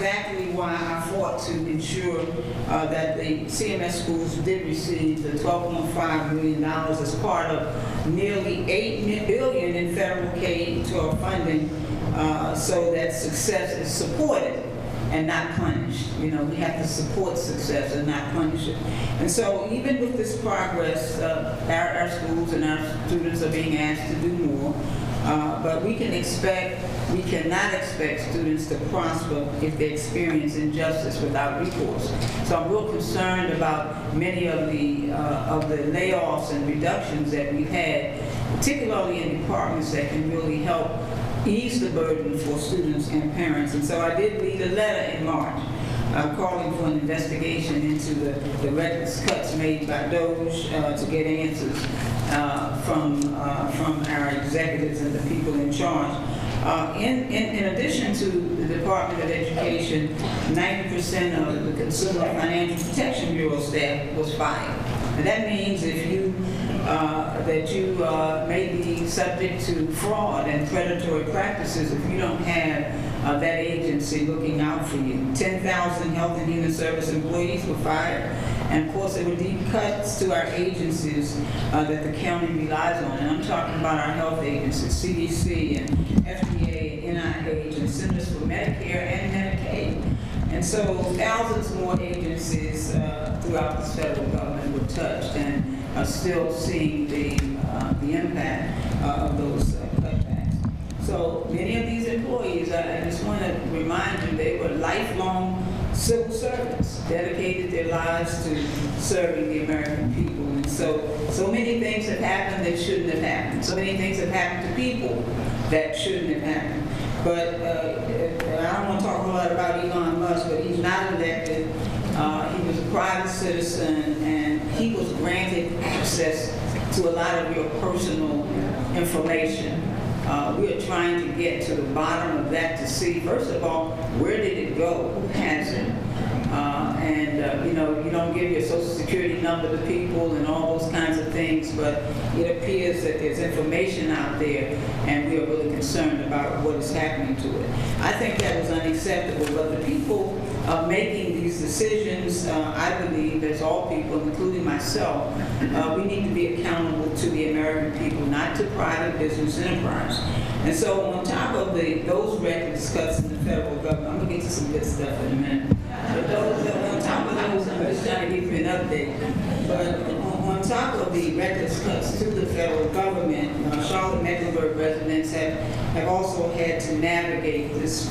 Exactly why I fought to ensure that the CMS schools did receive the $12.5 million as part of nearly $8 billion in federal K-12 funding, so that success is supported and not punished. We have to support success and not punish it. And so even with this progress, our schools and our students are being asked to do more. But we cannot expect students to prosper if they experience injustice without recourse. So I'm real concerned about many of the layoffs and reductions that we've had, particularly in departments that can really help ease the burden for students and parents. And so I did lead a letter in March calling for an investigation into the reckless cuts made by DOGE to get answers from our executives and the people in charge. In addition to the Department of Education, 90% of the Consumer Financial Protection Bureau staff was fired. And that means if you may be subject to fraud and predatory practices if you don't have that agency looking out for you. 10,000 Health and Human Service employees were fired. And of course, there were deep cuts to our agencies that the county relies on. And I'm talking about our health agencies, CDC and FDA and NIH and Centers for Medicare and Medicaid. And so thousands more agencies throughout this federal government were touched and are still seeing the impact of those cutbacks. So many of these employees, I just want to remind you, they were lifelong civil servants, dedicated their lives to serving the American people. And so many things have happened that shouldn't have happened. So many things have happened to people that shouldn't have happened. But I don't want to talk a lot about Elon Musk, but he's not elected. He was a private citizen, and he was granted access to a lot of your personal information. We are trying to get to the bottom of that to see, first of all, where did it go? Who has it? You don't give your social security number to people and all those kinds of things, but it appears that there's information out there, and we are really concerned about what is happening to it. I think that was unacceptable, but the people making these decisions, I believe, as all people, including myself, we need to be accountable to the American people, not to private business enterprise. And so on top of those reckless cuts in the federal government, I'm going to get to some good stuff in a minute. But on top of those, I'm just trying to give you an update. But on top of the reckless cuts to the federal government, Charlotte Mecklenburg residents have also had to navigate this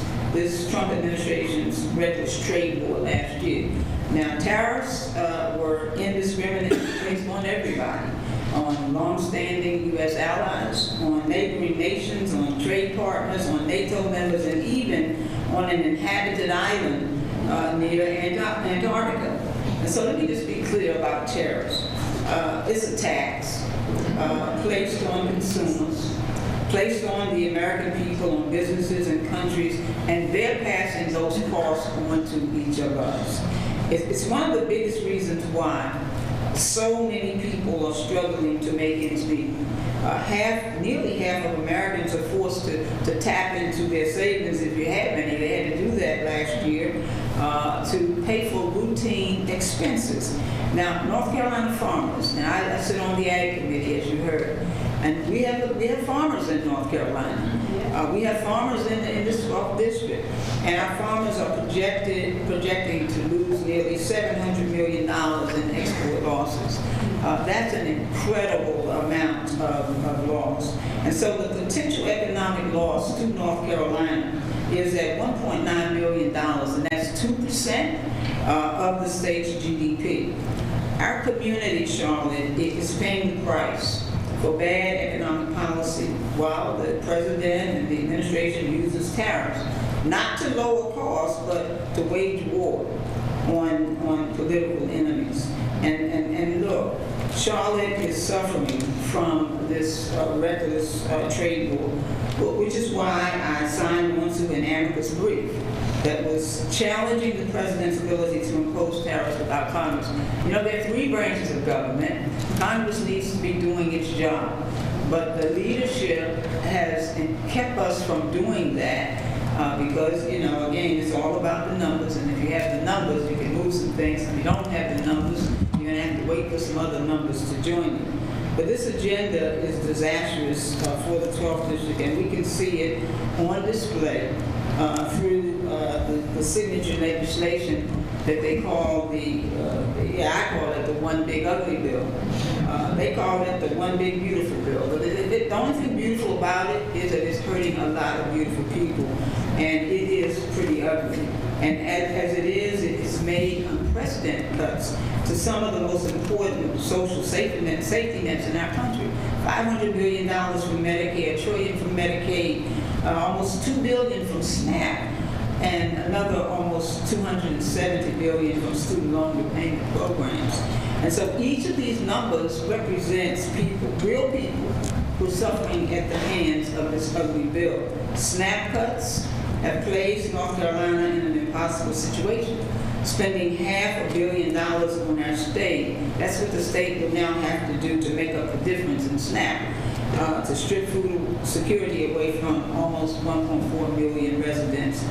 Trump administration's reckless trade war last year. Now, tariffs were indiscriminate based on everybody, on long-standing U.S. allies, on neighboring nations, on trade partners, on NATO members, and even on an inhabited island near Antarctica. And so let me just be clear about tariffs. It's a tax placed on consumers, placed on the American people, on businesses and countries, and they're passing those costs on to each of us. It's one of the biggest reasons why so many people are struggling to make ends meet. Nearly half of Americans are forced to tap into their savings, if you have any. They had to do that last year to pay for routine expenses. Now, North Carolina farmers, now I sit on the Ag Committee, as you heard, and we have farmers in North Carolina. We have farmers in this 12th district, and our farmers are projecting to lose nearly $700 million in export losses. That's an incredible amount of loss. And so the potential economic loss to North Carolina is at $1.9 million, and that's 2% of the state's GDP. Our community, Charlotte, is paying the price for bad economic policy while the president and the administration uses tariffs, not to lower costs, but to wage war on political enemies. And look, Charlotte is suffering from this reckless trade war, which is why I signed onto an amicus brief that was challenging the president's ability to impose tariffs without Congress. You know, there are 3 branches of government. Congress needs to be doing its job, but the leadership has kept us from doing that because, you know, again, it's all about the numbers, and if you have the numbers, you can move some things. If you don't have the numbers, you're going to have to wait for some other numbers to join you. But this agenda is disastrous for the 12th district, and we can see it on display through the signature legislation that they call I call it the one big ugly bill. They call it the one big beautiful bill. But the only thing beautiful about it is that it's hurting a lot of beautiful people, and it is pretty ugly. And as it is, it's made unprecedented cuts to some of the most important social safety nets in our country. $500 billion from Medicare, $1 trillion from Medicaid, almost $2 billion from SNAP, and another almost $270 billion from student loan repayment programs. And so each of these numbers represents people, real people, who are suffering at the hands of this ugly bill. SNAP cuts have placed North Carolina in an impossible situation, spending $500 million on our state. That's what the state will now have to do to make up the difference in SNAP, to strip food security away from almost 1.4 million residents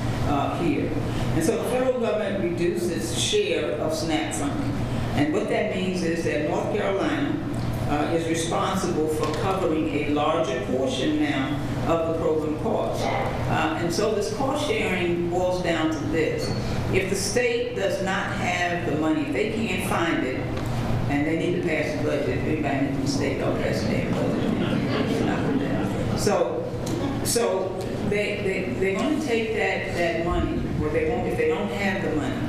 here. And so the federal government reduced its share of SNAP funding. And what that means is that North Carolina is responsible for covering a larger portion now of the program cost. And so this cost sharing boils down to this. If the state does not have the money, if they can't find it, and they need to pass the budget, if anybody in the state don't pass their budget, so they're going to take that money, or if they don't have the money,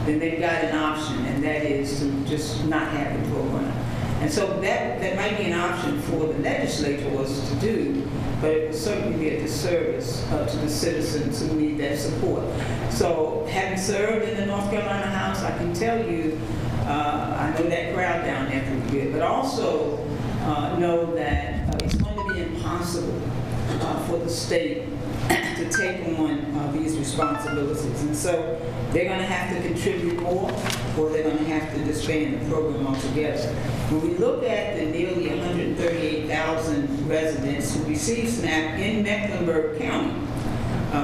then they've got an option, and that is to just not have the program. And so that might be an option for the legislators to do, but it will certainly be a disservice to the citizens who need that support. So having served in the North Carolina House, I can tell you, I know that crowd down there pretty good, but also know that it's going to be impossible for the state to take on these responsibilities. And so they're going to have to contribute more, or they're going to have to disband the program altogether. When we look at the nearly 138,000 residents who receive SNAP in Mecklenburg County,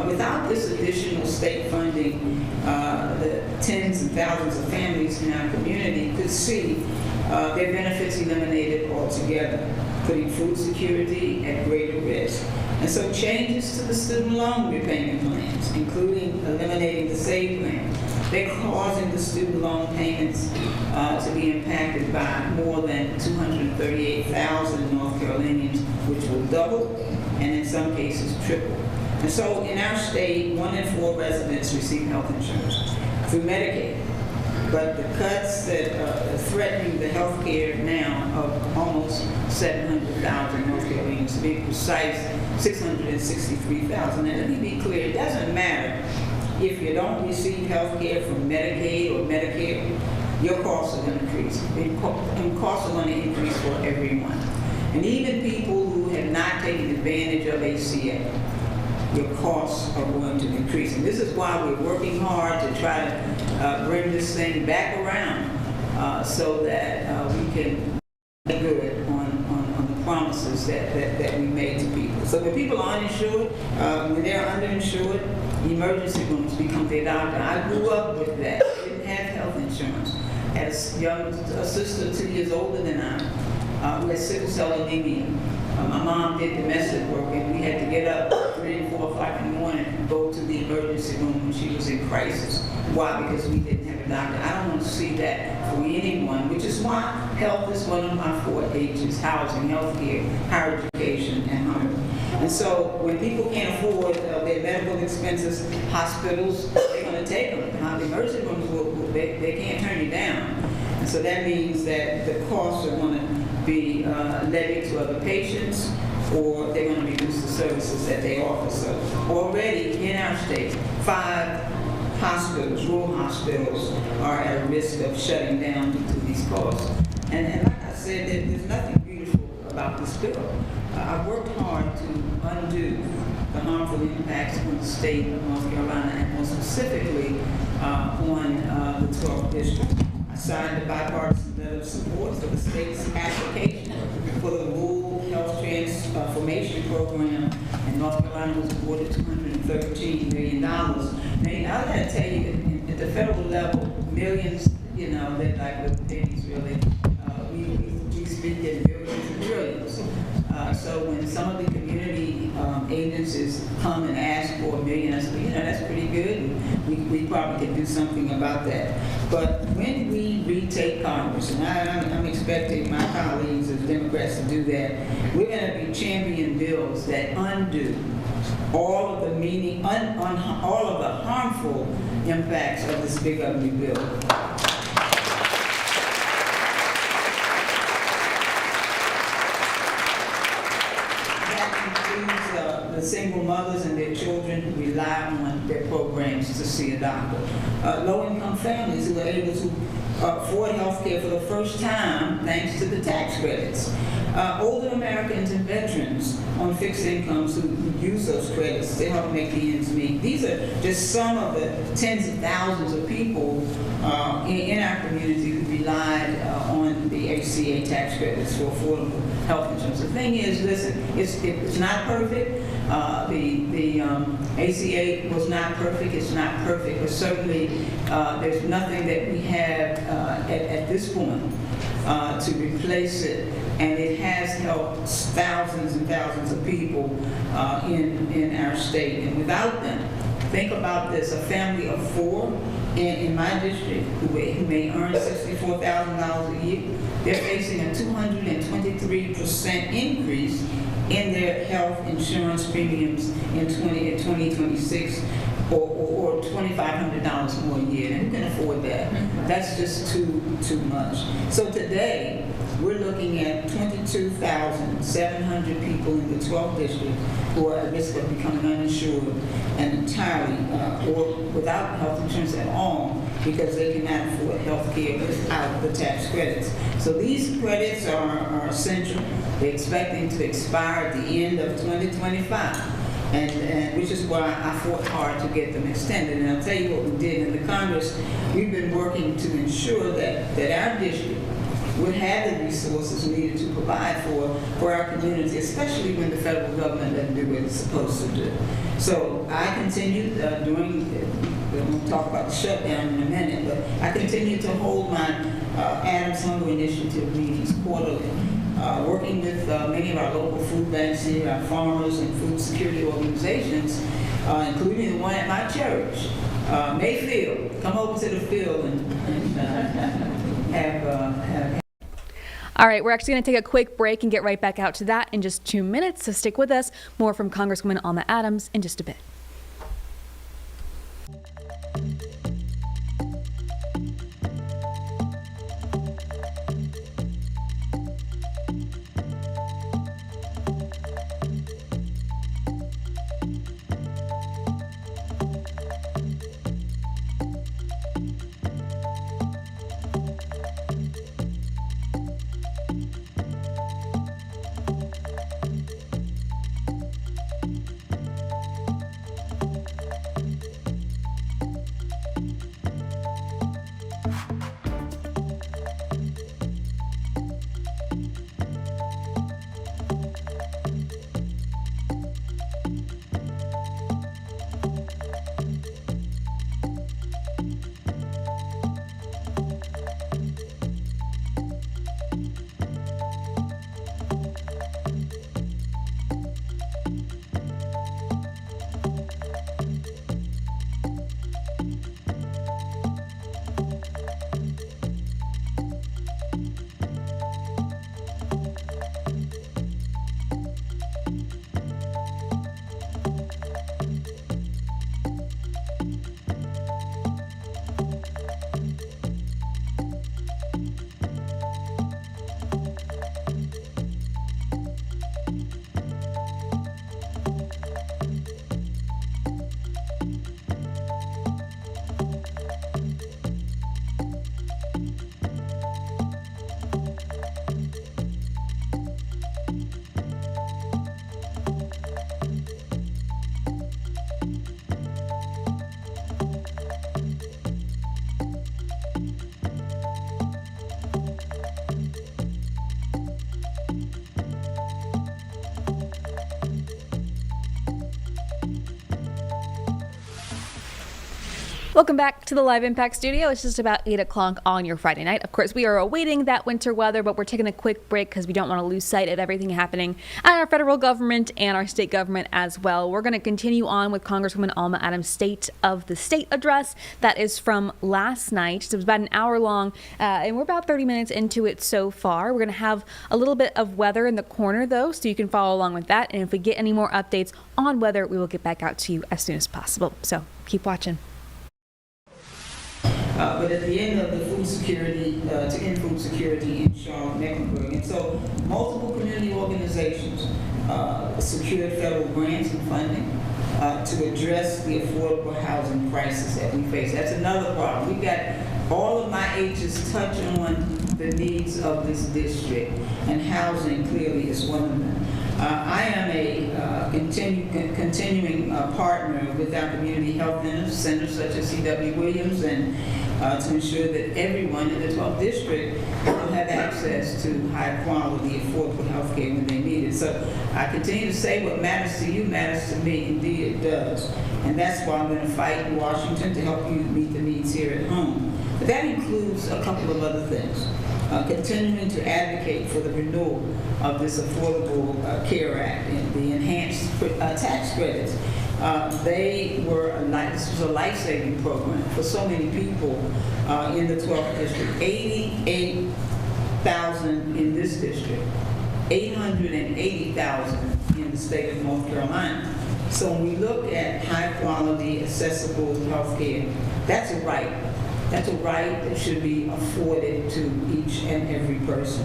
without this additional state funding, the tens and thousands of families in our community could see their benefits eliminated altogether, putting food security at greater risk. And so changes to the student loan repayment plans, including eliminating the SAVE plan, they're causing the student loan payments to be impacted by more than 238,000 North Carolinians, which will double and in some cases triple. And so in our state, 1 in 4 residents receive health insurance through Medicaid. But the cuts that are threatening the health care now of almost 700,000 North Carolinians, to be precise, 663,000. And let me be clear, it doesn't matter if you don't receive health care from Medicaid or Medicare, your costs are going to increase. And costs are going to increase for everyone. And even people who have not taken advantage of ACA, your costs are going to increase. And this is why we're working hard to try to bring this thing back around so that we can make good on the promises that we made to people. So when people are uninsured, when they're underinsured, emergency rooms become their doctor. I grew up with that. I didn't have health insurance. I had a sister 2 years older than I who had sickle cell anemia. My mom did domestic work, and we had to get up 3 and 4 o'clock in the morning and go to the emergency room when she was in crisis. Why? Because we didn't have a doctor. I don't want to see that for anyone, which is why health is one of my 4 H's: housing, healthcare, higher education, and hunger. And so when people can't afford their medical expenses, hospitals, they're going to take them. The emergency rooms, they can't turn you down. And so that means that the costs are going to be levied to other patients, or they're going to reduce the services that they offer. So already in our state, 5 hospitals, rural hospitals, are at risk of shutting down due to these costs. And like I said, there's nothing beautiful about this bill. I've worked hard to undo the harmful impacts on the state of North Carolina, and more specifically on the 12th district. I signed a bipartisan letter of support for the state's application for the Rural Health Transformation Program, and North Carolina was awarded $213 million. Now, I gotta tell you, at the federal level, millions, they're like little pennies, really. We speak in billions and trillions. So when some of the community agencies come and ask for $1 million, I say, that's pretty good, and we probably can do something about that. But when we retake Congress, and I'm expecting my colleagues as Democrats to do that, we're going to be championing bills that undo all of the all of the harmful impacts of this big ugly bill. The single mothers and their children who rely on their programs to see a doctor. Low-income families who are able to afford health care for the first time thanks to the tax credits. Older Americans and veterans on fixed incomes who use those credits to help make the ends meet. These are just some of the tens of thousands of people in our community who relied on the ACA tax credits for affordable health insurance. The thing is, listen, it's not perfect. The ACA was not perfect. It's not perfect, but certainly there's nothing that we have at this point to replace it, and it has helped thousands and thousands of people in our state. And without them, think about this: a family of 4 in my district who may earn $64,000 a year, they're facing a 223% increase in their health insurance premiums in 2026, or $2,500 more a year. And who can afford that? That's just too much. So today, we're looking at 22,700 people in the 12th district who are at risk of becoming uninsured and entirely or without health insurance at all, because they cannot afford health care without the tax credits. So these credits are essential. They're expecting to expire at the end of 2025. And which is why I fought hard to get them extended. And I'll tell you what we did in the Congress. We've been working to ensure that our district would have the resources needed to provide for our community, especially when the federal government doesn't do what it's supposed to do. So I continued we'll talk about the shutdown in a minute, but I continued to hold my Adams Hunger Initiative meetings quarterly. Working with many of our local food banks here, our farmers and food security organizations, including the one at my church, Mayfield. Come over to the field and have. All right, we're actually going to take a quick break and get right back out to that in just 2 minutes, so stick with us. More from Congresswoman Alma Adams in just a bit. Welcome back to the Live Impact Studio. It's just about 8 o'clock on your Friday night. Of course, we are awaiting that winter weather, but we're taking a quick break because we don't want to lose sight of everything happening at our federal government and our state government as well. We're going to continue on with Congresswoman Alma Adams' State of the State address. That is from last night. So it was about an hour long, and we're about 30 minutes into it so far. We're going to have a little bit of weather in the corner, though, so you can follow along with that. And if we get any more updates on weather, we will get back out to you as soon as possible. So keep watching. But at the end of the food security, to end food security in Charlotte, Mecklenburg. And so multiple community organizations secured federal grants and funding to address the affordable housing crisis that we face. That's another problem. We've got all of my H's touch on the needs of this district, and housing clearly is one of them. I am a continuing partner with our community health centers such as C.W. Williams, and to ensure that everyone in the 12th district will have access to high quality, affordable health care when they need it. So I continue to say what matters to you matters to me. Indeed it does. And that's why I'm going to fight in Washington to help you meet the needs here at home. But that includes a couple of other things. Continuing to advocate for the renewal of this Affordable Care Act and the enhanced tax credits. This was a life-saving program for so many people in the 12th district. 88,000 in this district, 880,000 in the state of North Carolina. So when we look at high-quality, accessible health care, that's a right. That's a right that should be afforded to each and every person.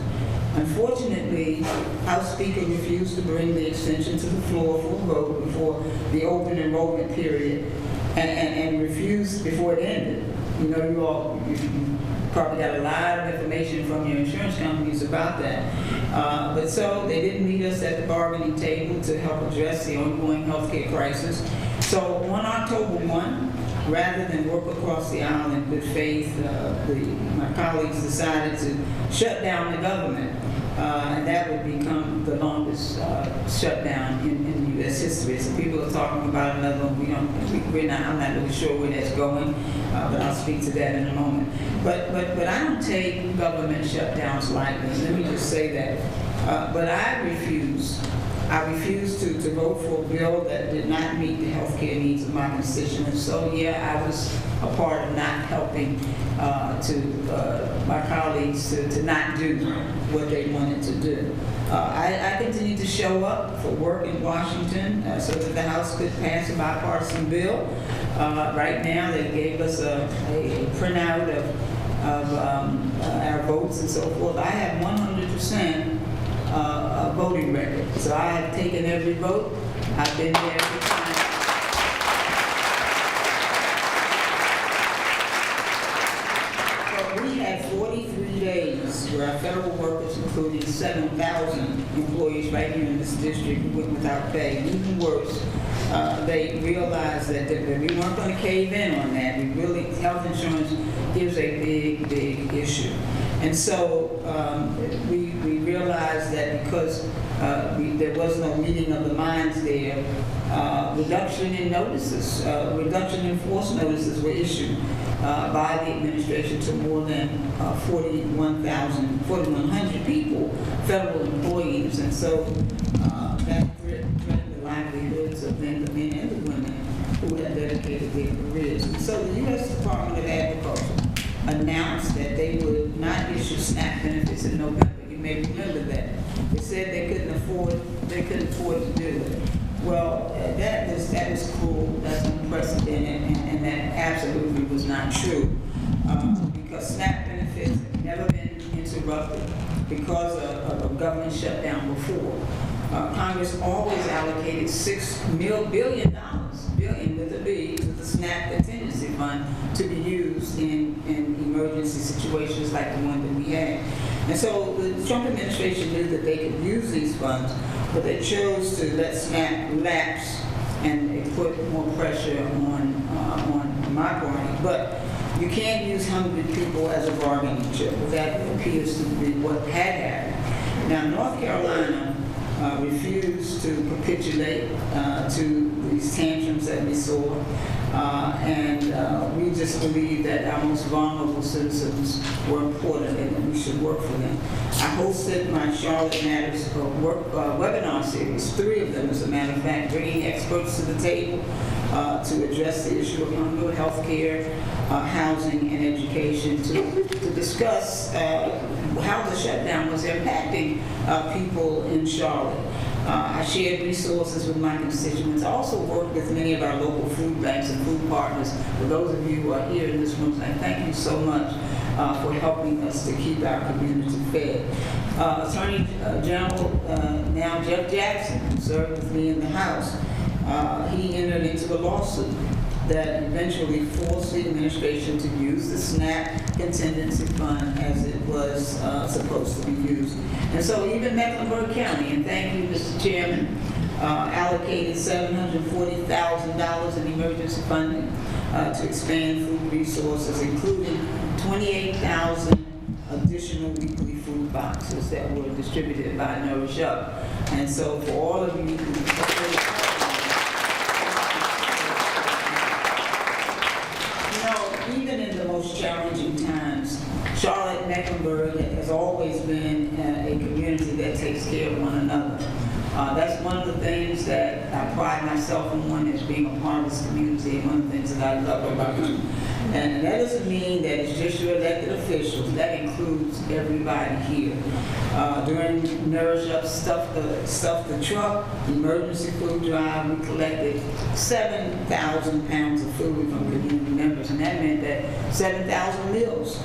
Unfortunately, House Speaker refused to bring the extension to the floor for a vote before the open enrollment period, and refused before it ended. You know, you probably got a lot of information from your insurance companies about that. But so they didn't meet us at the bargaining table to help address the ongoing healthcare crisis. So on October 1, rather than work across the aisle in good faith, my colleagues decided to shut down the government, and that would become the longest shutdown in U.S. history. So people are talking about another one. I'm not really sure where that's going, but I'll speak to that in a moment. But I don't take government shutdowns lightly. Let me just say that. But I refuse to vote for a bill that did not meet the health care needs of my constituents. So yeah, I was a part of not helping my colleagues to not do what they wanted to do. I continue to show up for work in Washington so that the House could pass a bipartisan bill. Right now, they gave us a printout of our votes and so forth. I have 100% voting record. So I have taken every vote. I've been there every time. So we had 43 days where our federal workers, including 7,000 employees right here in this district, went without pay. Even worse, they realized that we weren't going to cave in on that. Health insurance is a big, big issue. And so we realized that because there was no meeting of the minds there, reduction in force notices were issued by the administration to more than 4,100 people, federal employees. And so that threatened the livelihoods of the men and the women who had dedicated their careers. And so the U.S. Department of Agriculture announced that they would not issue SNAP benefits in November. You may remember that. They said they couldn't afford to do it. Well, that was cruel, that's unprecedented, and that absolutely was not true. Because SNAP benefits have never been interrupted because of a government shutdown before. Congress always allocated $6 billion with a B, to the SNAP contingency fund to be used in emergency situations like the one that we had. And so the Trump administration knew that they could use these funds, but they chose to let SNAP lapse and they put more pressure on my party. But you can't use hungry people as a bargaining chip. That appears to be what had happened. Now, North Carolina refused to capitulate to these tantrums that we saw. And we just believe that our most vulnerable citizens were important and that we should work for them. I hosted my Charlotte Matters webinar series, 3 of them, as a matter of fact, bringing experts to the table to address the issue of hunger, health care, housing, and education, to discuss how the shutdown was impacting people in Charlotte. I shared resources with my constituents. I also worked with many of our local food banks and food partners. For those of you who are here in this room, I thank you so much for helping us to keep our community fed. Attorney General, now Jeff Jackson, who served with me in the House, he entered into a lawsuit that eventually forced the administration to use the SNAP contingency fund as it was supposed to be used. And so even Mecklenburg County, and thank you, Mr. Chairman, allocated $740,000 in emergency funding to expand food resources, including 28,000 additional weekly food boxes that were distributed by Nourish Up. And so for all of you who even in the most challenging times, Charlotte Mecklenburg has always been a community that takes care of one another. That's one of the things that I pride myself on as being a part of this community, and one of the things that I love about it. And that doesn't mean that it's just your elected officials. That includes everybody here. During Nourish Up Stuff the Truck emergency food drive, we collected 7,000 pounds of food from community members, and that meant that 7,000 meals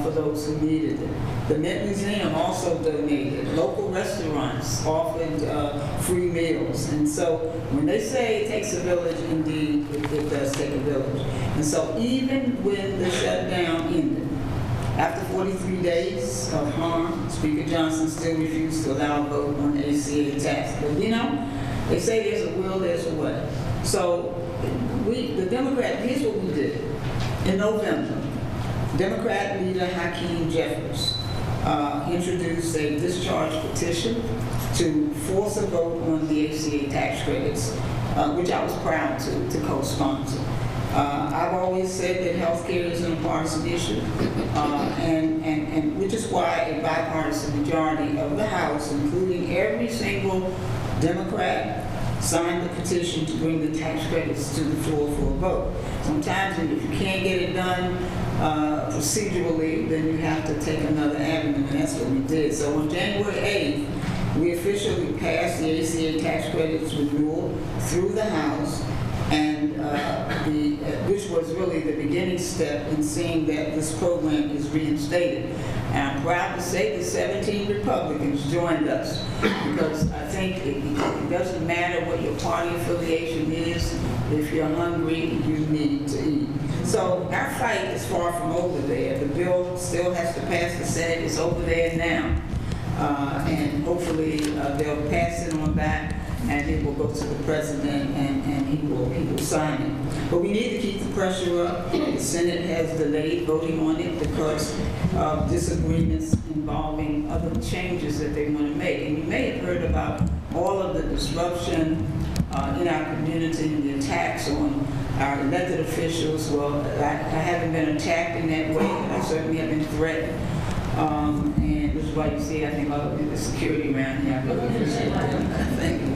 for those who needed it. The Mint Museum also donated. Local restaurants offered free meals. And so when they say it takes a village, indeed, it does take a village. And so even when the shutdown ended, after 43 days of harm, Speaker Johnson still refused to allow a vote on the ACA tax. But you know, they say there's a will, there's a way. So the Democrat, here's what we did. In November, Democrat leader Hakeem Jeffries introduced a discharge petition to force a vote on the ACA tax credits, which I was proud to co-sponsor. I've always said that health care isn't a partisan issue, and which is why a bipartisan majority of the House, including every single Democrat, signed the petition to bring the tax credits to the floor for a vote. Sometimes if you can't get it done procedurally, then you have to take another avenue, and that's what we did. So on January 8th, we officially passed the ACA tax credits renewal through the House, and which was really the beginning step in seeing that this program is reinstated. And I'm proud to say that 17 Republicans joined us, because I think it doesn't matter what your party affiliation is. If you're hungry, you need to eat. So our fight is far from over there. The bill still has to pass the Senate. It's over there now. And hopefully they'll pass it on back, and it will go to the president, and he will sign it. But we need to keep the pressure up. The Senate has delayed voting on it because of disagreements involving other changes that they want to make. And you may have heard about all of the disruption in our community and the attacks on our elected officials. Well, I haven't been attacked in that way, but I certainly have been threatened. And this is why you see, I think, all of the security around here. Thank you.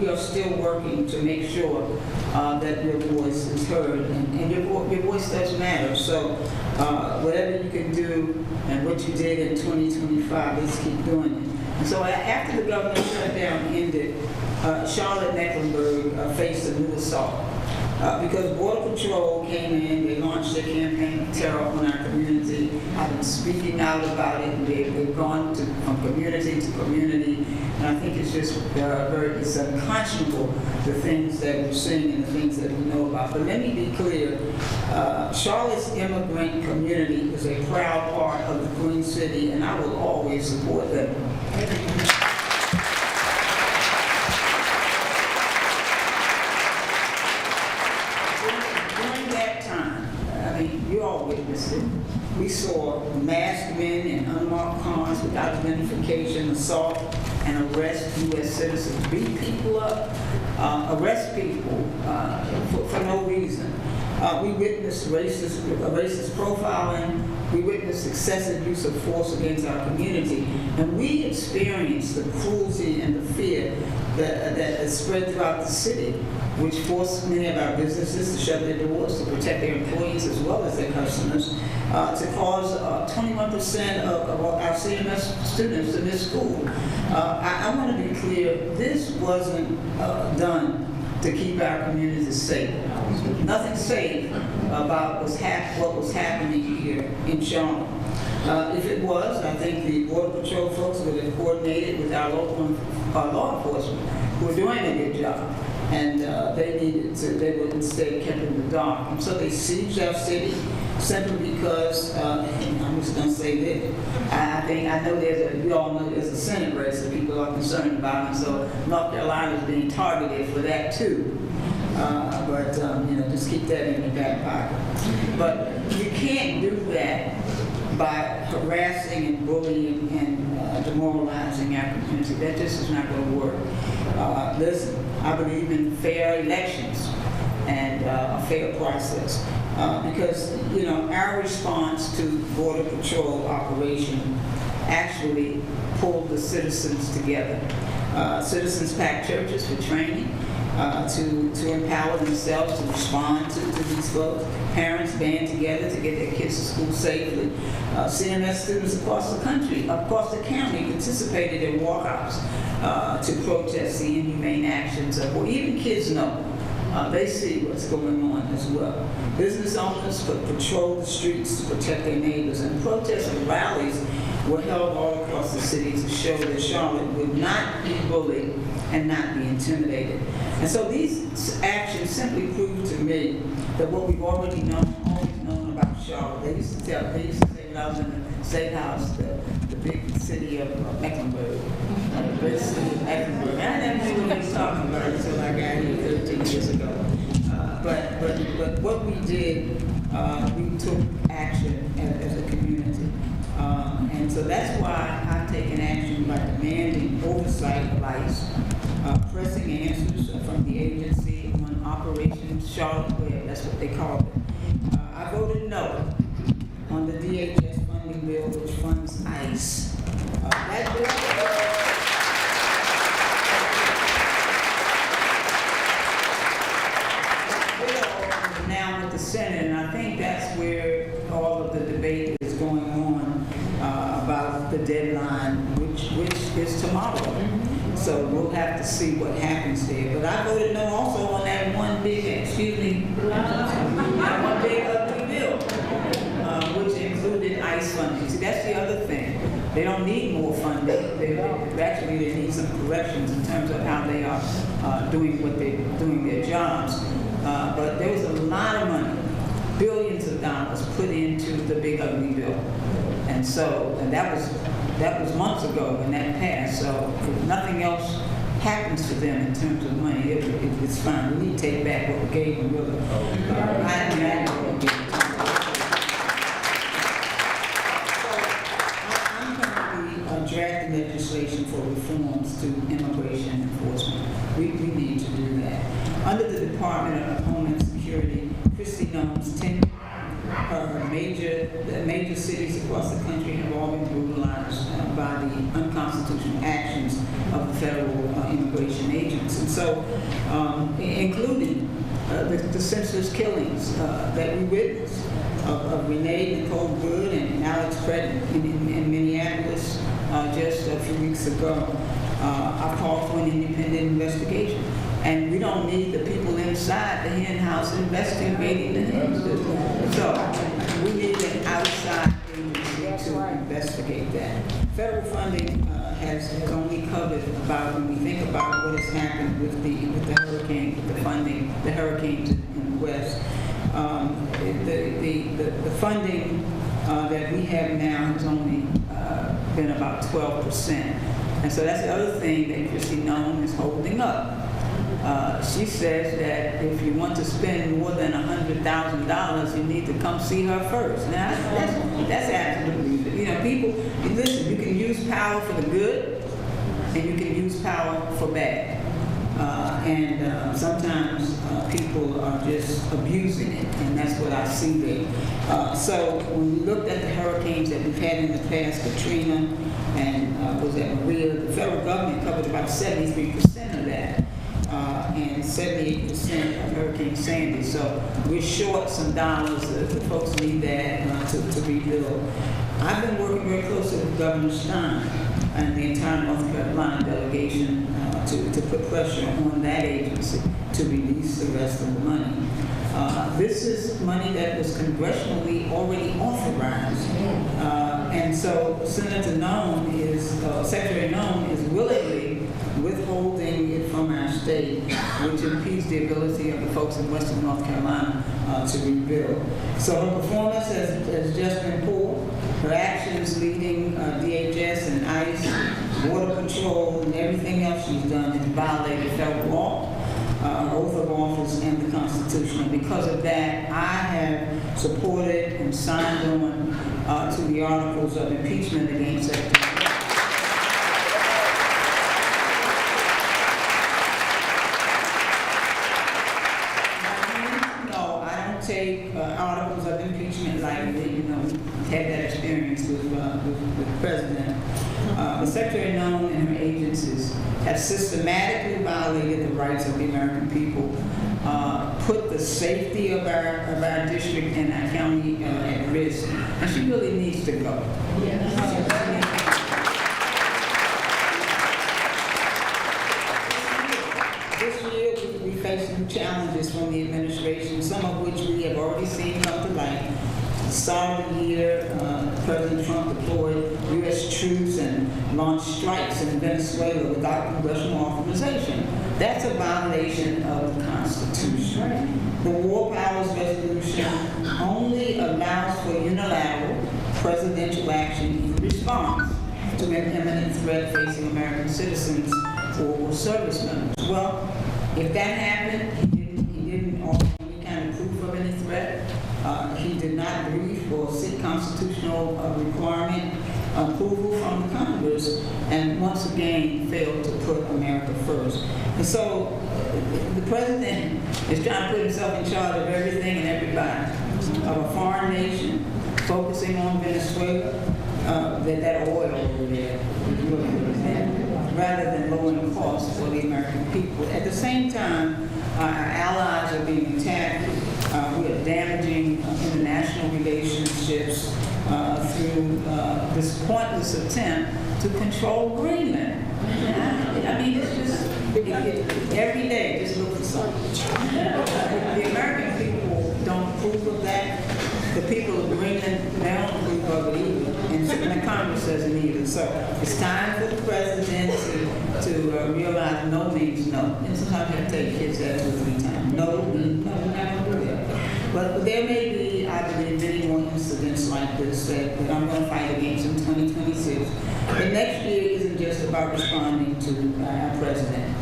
We are still working to make sure that your voice is heard, and your voice does matter. So whatever you can do and what you did in 2025, let's keep doing it. And so after the government shutdown ended, Charlotte Mecklenburg faced a new assault. Because Border Patrol came in, they launched their campaign of terror on our community. I've been speaking out about it, and they've gone from community to community, and I think it's just it's unconscionable, the things that we're seeing and the things that we know about. But let me be clear, Charlotte's immigrant community is a proud part of the Queen City, and I will always support them. We saw masked men in unmarked cars without identification assault and arrest U.S. citizens, beat people up, arrest people for no reason. We witnessed racist profiling. We witnessed excessive use of force against our community, and we experienced the cruelty and the fear that spread throughout the city, which forced many of our businesses to shut their doors to protect their employees as well as their customers, to cause 21% of our CMS students in this school. I want to be clear, this wasn't done to keep our communities safe. Nothing safe about what was happening here in Charlotte. If it was, I think the Border Patrol folks would have coordinated with our local law enforcement, who are doing a good job. And they were instead kept in the dark. And so they sieged our city simply because, I'm just going to say this, I know we all know there's a Senate race that people are concerned about, and so North Carolina is being targeted for that too. But just keep that in your back pocket. But you can't do that by harassing and bullying and demoralizing our community. That just is not going to work. Listen, I believe in fair elections and a fair process. Because, our response to Border Patrol operation actually pulled the citizens together. Citizens packed churches for training, to empower themselves to respond to these folks. Parents band together to get their kids to school safely. CMS students across the country, across the county, participated in walkouts to protest the inhumane actions of, well, even kids know. They see what's going on as well. Business owners patrol the streets to protect their neighbors, and protests and rallies were held all across the city to show that Charlotte would not be bullied and not be intimidated. And so these actions simply prove to me that what we've always known about Charlotte. They used to say when I was in the State House, the big city of Mecklenburg, the great city of Mecklenburg. And I never knew what he was talking about until I got here 13 years ago. But what we did, we took action as a community. And so that's why I've taken action by demanding oversight of ICE, pressing answers from the agency on Operation Charlotte Web, that's what they called it. I voted no on the DHS funding bill which funds ICE. That bill is now at the Senate, and I think that's where all of the debate is going on about the deadline, which is tomorrow. So we'll have to see what happens there. But I voted no also on that one big, that one big ugly bill, which included ICE funding. See, that's the other thing. They don't need more funding. They need some corrections in terms of how they are doing their jobs. But there was a lot of money, billions of dollars put into the big ugly bill. And that was months ago when that passed. So if nothing else happens to them in terms of money, it's fine. We need to take back what we gave them, really. I'm currently drafting legislation for reforms to immigration enforcement. We need to do that. Under the Department of Homeland Security, Christy Nome's tenure, major cities across the country have all been brutalized by the unconstitutional actions of the federal immigration agents. And so, including the senseless killings that we witnessed of Renee Nicole Good and Alex Predden in Minneapolis just a few weeks ago. I called for an independent investigation. And we don't need the people inside the hen house investigating the hens. So we need an outside agency to investigate that. Federal funding has only covered about, when we think about what has happened with the hurricane, with the funding, the hurricanes in the West. The funding that we have now has only been about 12%. And so that's the other thing that Christy Nome is holding up. She says that if you want to spend more than $100,000, you need to come see her first. Now, that's absolutely, people, listen, you can use power for the good, and you can use power for bad. And sometimes people are just abusing it, and that's what I see there. So when we looked at the hurricanes that we've had in the past, Katrina and was that Maria, the federal government covered about 73% of that. And 78% of Hurricane Sandy. So we're short some dollars. The folks need that to rebuild. I've been working very closely with Governor Stein and the entire North Carolina delegation to put pressure on that agency to release the rest of the money. This is money that was congressionally already authorized. And so Senator Nome Secretary Nome is willingly withholding it from our state, which impedes the ability of the folks in Western North Carolina to rebuild. So her performance has just been poor. Her actions leading DHS and ICE, Border Patrol, and everything else she's done has violated federal law, oath of office, and the Constitution. And because of that, I have supported and signed on to the articles of impeachment against Secretary. Take articles of impeachment lightly, had that experience with the president. The Secretary Nome and her agencies have systematically violated the rights of the American people, put the safety of our district and our county at risk, and she really needs to go. This year we face new challenges from the administration, some of which we have already seen come to light. The start of the year, President Trump deployed U.S. troops and launched strikes in Venezuela without congressional authorization. That's a violation of the Constitution. The War Powers Resolution only allows for unilateral presidential action in response to an imminent threat facing American citizens or service members. Well, if that happened, he didn't offer any kind of proof of any threat. He did not brief or seek constitutional requirement approval from the Congress, and once again failed to put America first. And so the president is trying to put himself in charge of everything and everybody, of a foreign nation, focusing on Venezuela, that oil over there, rather than lowering costs for the American people. At the same time, our allies are being attacked. We are damaging international relationships through this pointless attempt to control Greenland. I mean, it's just, every day, just look for something. The American people don't approve of that. The people of Greenland, they don't approve of it either. And the Congress doesn't either. So it's time for the president to realize no means no. And sometimes you have to take kids that 2 or 3 times. No means no, we're not going to do that. But there may be, I believe, many more incidents like this that I'm going to fight against in 2026. But next year isn't just about responding to our president.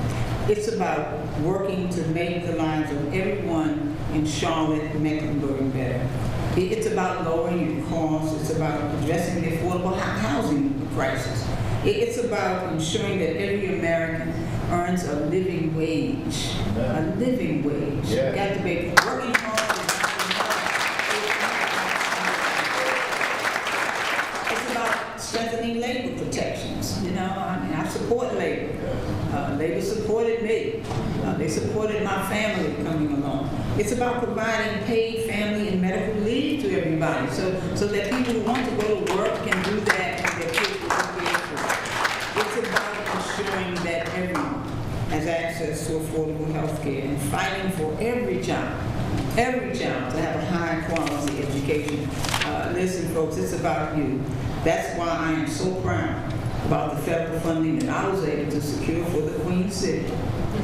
It's about working to make the lives of everyone in Charlotte and Mecklenburg better. It's about lowering your costs. It's about addressing the affordable housing crisis. It's about ensuring that every American earns a living wage. A living wage. Yeah. You got to be working hard. It's about strengthening labor protections. I support labor. Labor supported me. They supported my family coming along. It's about providing paid family and medical leave to everybody so that people who want to go to work can do that and their kids will be able. It's about ensuring that everyone has access to affordable health care and fighting for every child to have a high quality education. Listen, folks, it's about you. That's why I am so proud about the federal funding that I was able to secure for the Queen City.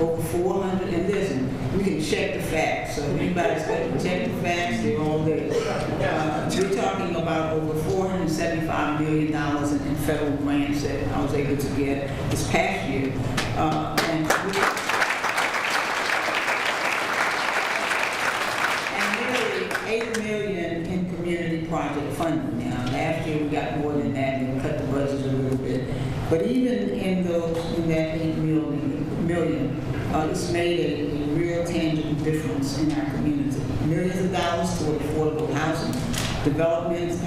Over 400, and listen, we can check the facts. So if anybody's got to check the facts, they're all there. We're talking about over $475 million in federal grants that I was able to get this past year. And nearly $8 million in community project funding. Now, last year we got more than that, and we cut the budget a little bit. But even in that $8 million, it's made a real tangible difference in our community. Millions of dollars toward affordable housing developments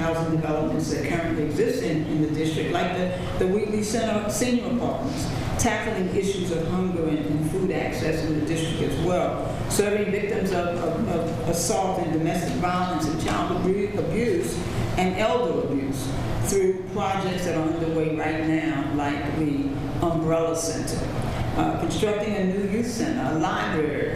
that currently exist in the district, like the Wheatley Senior Apartments, tackling issues of hunger and food access in the district as well, serving victims of assault and domestic violence and child abuse and elder abuse through projects that are underway right now, like the Umbrella Center, constructing a new youth center, a library,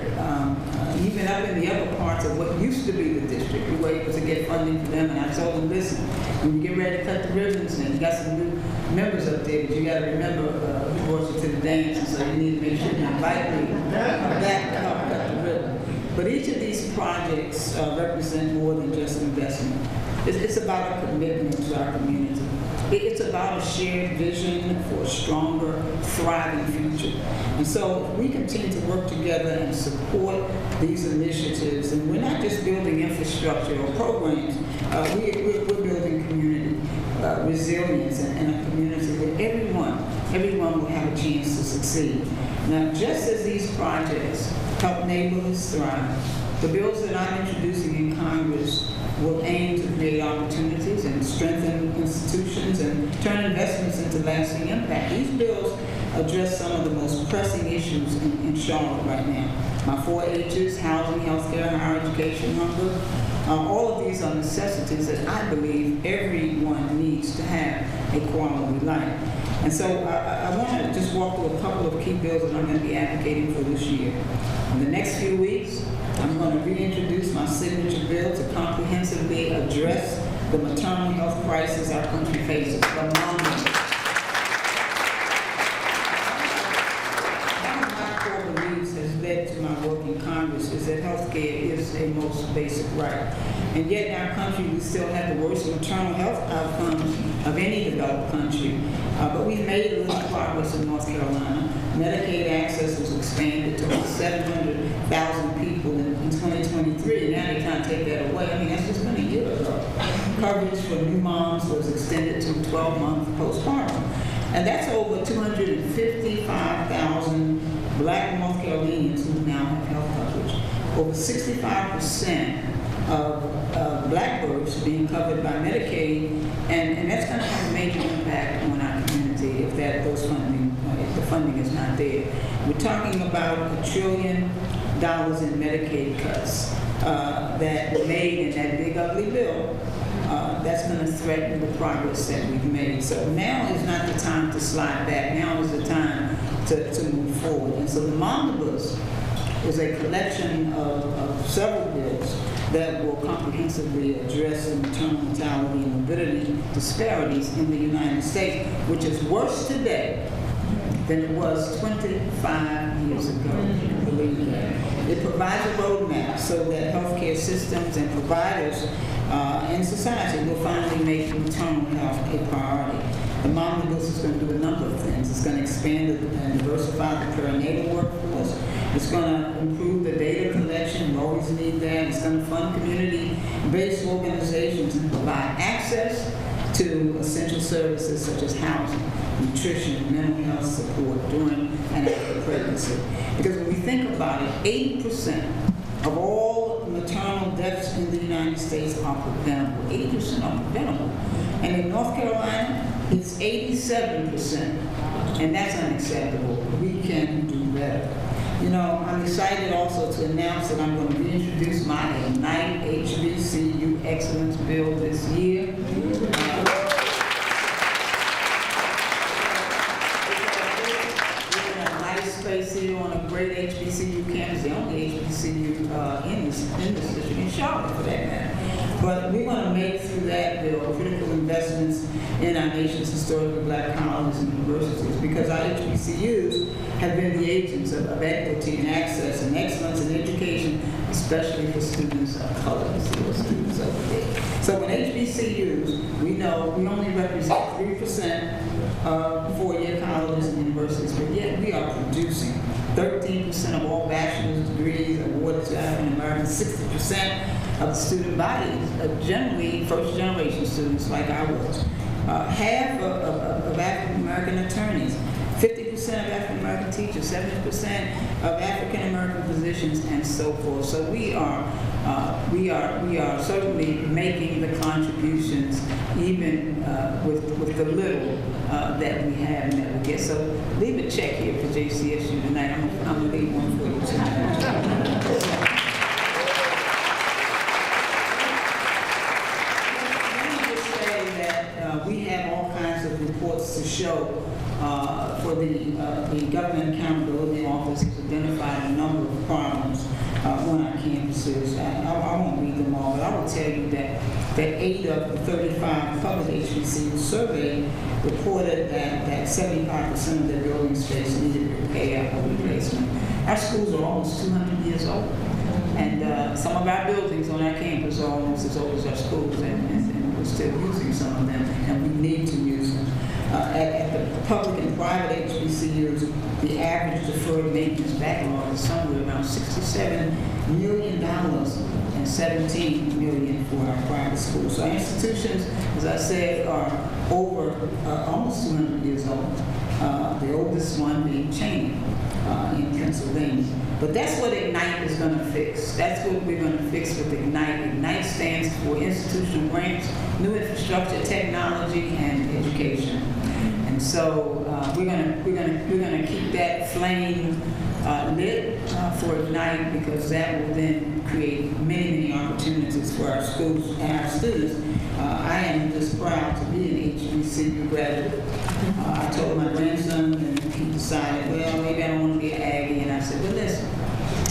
even up in the upper parts of what used to be the district. We were able to get funding for them, and I told them, listen, when you get ready to cut the ribbons, and you got some new members up there, but you got to remember who brought you to the dance, and so you need to make sure you invite me back to help cut the ribbon. But each of these projects represent more than just investment. It's about a commitment to our community. It's about a shared vision for a stronger, thriving future. And so if we continue to work together and support these initiatives, and we're not just building infrastructure or programs, we're building community resilience and a community where everyone will have a chance to succeed. Now, just as these projects help neighborhoods thrive, the bills that I'm introducing in Congress will aim to create opportunities and strengthen institutions and turn investments into lasting impact. These bills address some of the most pressing issues in Charlotte right now. My 4 H's, housing, healthcare, higher education, hunger, all of these are necessities that I believe everyone needs to have a quality life. And so I want to just walk through a couple of key bills that I'm going to be advocating for this year. In the next few weeks, I'm going to reintroduce my signature bill to comprehensively address the maternal health crisis our country faces. One of my core beliefs has led to my work in Congress is that health care is a most basic right. And yet in our country, we still have the worst maternal health outcomes of any developed country. But we've made a little progress in North Carolina. Medicaid access was expanded to over 700,000 people in 2023, and now they can't take that away. I mean, that's just been a year ago. Coverage for new moms was extended to 12-month postpartum. And that's over 255,000 Black North Carolinians who now have health coverage. Over 65% of Black births being covered by Medicaid, and that's going to have a major impact on our community if the funding is not there. We're talking about $1 trillion in Medicaid cuts that were made in that big ugly bill. That's going to threaten the progress that we've made. So now is not the time to slide back. Now is the time to move forward. And so the omnibus is a collection of several bills that will comprehensively address the maternal mortality and morbidity disparities in the United States, which is worse today than it was 25 years ago. Believe that. It provides a roadmap so that healthcare systems and providers in society will finally make maternal health a priority. The omnibus is going to do a number of things. It's going to expand and diversify the perinatal workforce. It's going to improve the data collection. We always need that. It's going to fund community-based organizations and provide access to essential services such as housing, nutrition, mental health support during and after pregnancy. Because when we think about it, 80% of all maternal deaths in the United States are preventable. 80% are preventable. And in North Carolina, it's 87%. And that's unacceptable. We can do better. You know, I'm excited also to announce that I'm going to reintroduce my Ignite HBCU Excellence Bill this year. Space here on a great HBCU campus, the only HBCU in this district, in Charlotte for that matter. But we want to make through that bill critical investments in our nation's historically Black colleges and universities, because our HBCUs have been the agents of equity and access and excellence in education, especially for students of color. Students over there. So in HBCUs, we know we only represent 3% of four-year colleges and universities, but yet we are producing 13% of all bachelor's degrees awarded to African Americans, 60% of the student bodies are generally first-generation students like I was. Half of African American attorneys, 50% of African American teachers, 70% of African American positions, and so forth. So we are certainly making the contributions, even with the little that we have and that we get. So leave a check here for JCSU tonight. I'm gonna leave one for you tonight. We have all kinds of reports to show for the Government Accountability Office has identified a number of problems on our campuses. I won't read them all, but I will tell you that 8 of the 35 public HBCUs surveyed reported that 75% of their building space needed repair or replacement. Our schools are almost 200 years old, and some of our buildings on our campus are almost as old as our schools, and we're still using some of them, and we need to use them. At the public and private HBCUs, the average deferred maintenance backlog is somewhere around $67 million and $17 million for our private schools. So our institutions, as I said, are over almost 200 years old. The oldest one being Cheney in Pennsylvania. But that's what IGNITE is going to fix. That's what we're going to fix with IGNITE. IGNITE stands for Institutional Grants, New Infrastructure, Technology, and Education. And so we're going to keep that flame lit for IGNITE, because that will then create many opportunities for our schools and our students. I am just proud to be an HBCU graduate. I told my grandson, and he decided, well, maybe I don't want to be an Aggie. And I said, well, listen,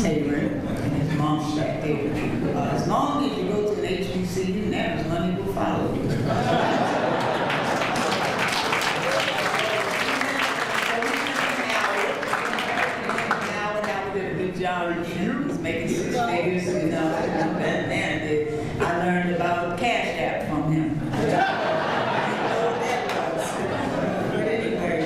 Avery, and his mom said, Avery, as long as you go to an HBCU, now money will follow you. Job, he's making 6 figures, you know, and I learned about Cash App from him. But anyway,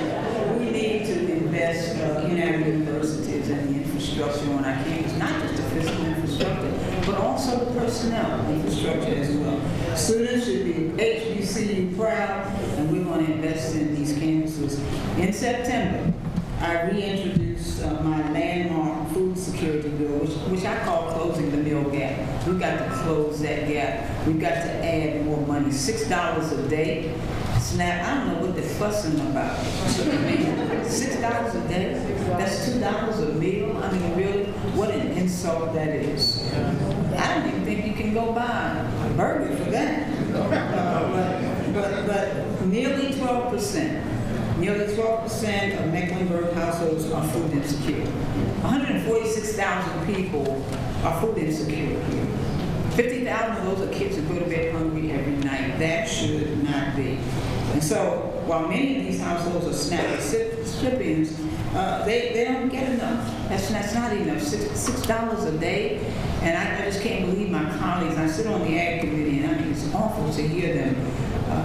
we need to invest in our universities and the infrastructure on our campus, not just the physical infrastructure, but also the personnel infrastructure as well. Students should be HBCU proud, and we're going to invest in these campuses. In September, I reintroduced my landmark food security bill, which I call closing the meal gap. We've got to close that gap. We've got to add more money. $6 a day. SNAP, I don't know what they're fussing about. $6 a day? That's $2 a meal? I mean, really, what an insult that is. I don't even think you can go buy a burger for that. But nearly 12%. Nearly 12% of Mecklenburg households are food insecure. 146,000 people are food insecure here. 50,000 of those are kids who go to bed hungry every night. That should not be. And so, while many of these households are SNAP recipients, they don't get enough. That's not enough. $6 a day. And I just can't believe my colleagues. I sit on the Ag Committee, and I mean, it's awful to hear them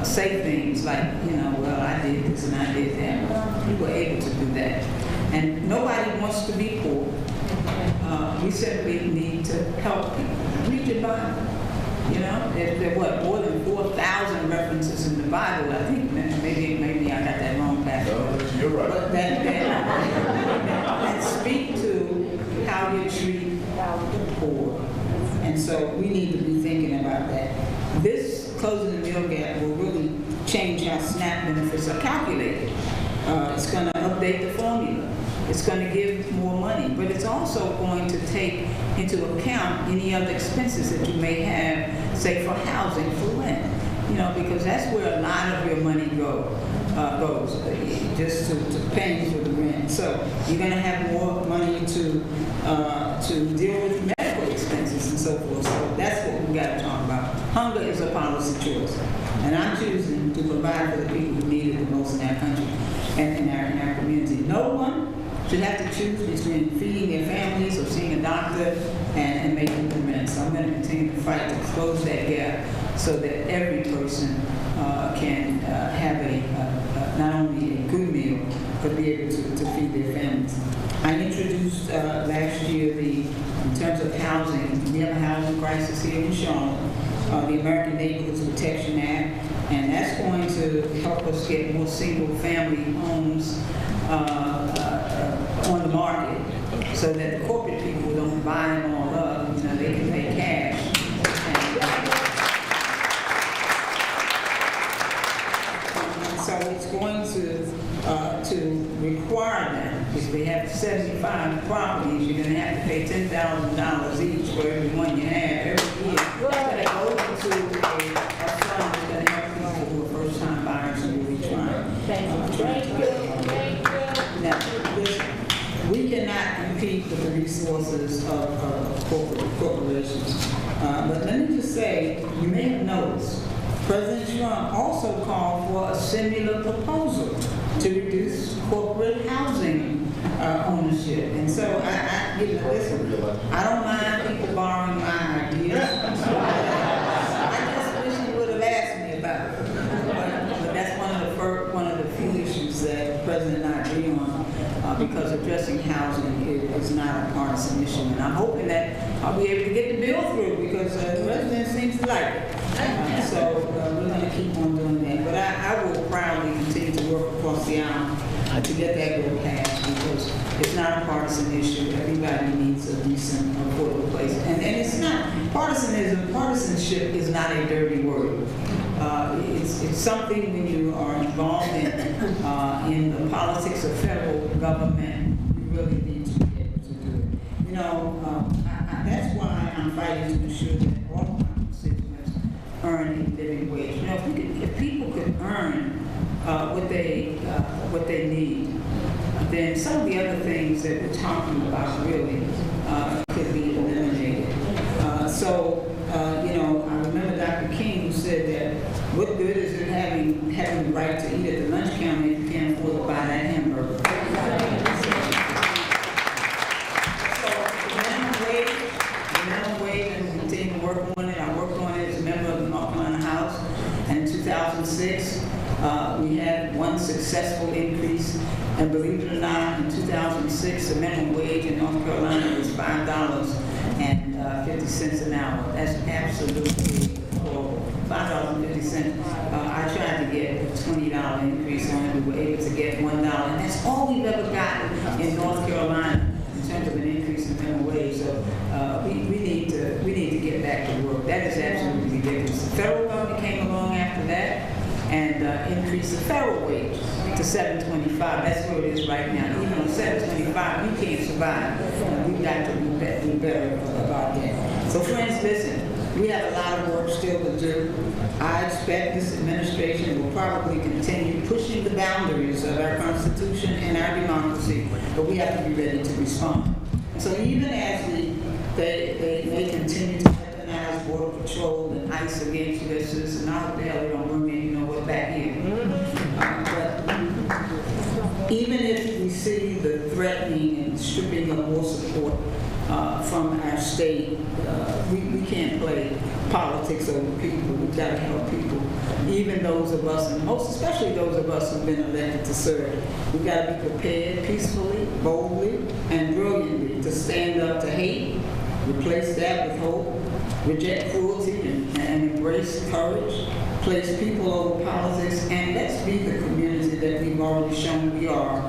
say things like, you know, well, I did this and I did that. Well, we were able to do that. And nobody wants to be poor. We said we need to help people. Read your Bible. You know, there what, more than 4,000 references in the Bible. I think maybe I got that wrong, Pastor. No, you're right. But that speak to how you treat the poor. And so we need to be thinking about that. This closing the meal gap will really change how SNAP benefits are calculated. It's going to update the formula. It's going to give more money, but it's also going to take into account any other expenses that you may have, say for housing, for rent. You know, because that's where a lot of your money goes, just to paying for the rent. So you're going to have more money to deal with medical expenses and so forth. So that's what we got to talk about. Hunger is a policy choice, and I'm choosing to provide for the people who need it the most in our country and in our community. No one should have to choose between feeding their families or seeing a doctor and making the rent. So I'm going to continue to fight to close that gap so that every person can have not only a good meal, but be able to feed their families. I introduced last year in terms of housing, we have a housing crisis here in Charlotte, the American Neighborhoods Protection Act, and that's going to help us get more single-family homes on the market so that the corporate people don't buy them all up, you know, they can pay cash. And so it's going to require that. If they have 75 properties, you're going to have to pay $10,000 each for every one you have every year. That goes to a fund that's going to help people who are first-time buyers and really trying. Now, we cannot compete with the resources of corporations. But let me just say, you may have noticed, President Trump also called for a similar proposal to reduce corporate housing ownership. And so listen, I don't mind people borrowing my ideas. I just wish he would have asked me about it. But that's one of the few issues that the President and I agree on, because addressing housing is not a partisan issue. And I'm hoping that I'll be able to get the bill through, because the President seems to like it. So we're going to keep on doing that. But I will proudly continue to work across the aisle to get that bill passed, because it's not a partisan issue. Everybody needs a decent, affordable place. And it's not, partisanship is not a dirty word. It's something when you are involved in the politics of federal government, you really need to be able to do it. You know, that's why I'm fighting to ensure that all of my constituents earn a living wage. You know, if people could earn what they need, then some of the other things that we're talking about really could be eliminated. You know, I remember Dr. King, who said that what good is it having the right to eat at the lunch counter if you can't afford to buy that hamburger? So the minimum wage, and we continue to work on it. I worked on it as a member of the North Carolina House, and in 2006, we had one successful increase. And believe it or not, in 2006, the minimum wage in North Carolina was $5.50 an hour. That's absolutely horrible. $5.50. I tried to get a $20 increase on it. We were able to get $1, and that's all we've ever gotten in North Carolina in terms of an increase in minimum wage. So we need to get back to work. That is absolutely ridiculous. The federal government came along after that and increased the federal wage to $7.25. That's where it is right now. Even on $7.25, we can't survive. We've got to be better about that. So friends, listen, we have a lot of work still to do. I expect this administration will probably continue pushing the boundaries of our Constitution and our democracy, but we have to be ready to respond. So even as they may continue to weaponize Border Patrol and ICE against their citizens, and I hope the hell they don't bring me, you know what, back here. But even if we see the threatening and stripping of more support from our state, we can't play politics over people. We've got to help people, even those of us, and most especially those of us who've been elected to serve. We've got to be prepared peacefully, boldly, and brilliantly to stand up to hate, replace that with hope, reject cruelty, and embrace courage, place people over politics, and let's be the community that we've already shown we are,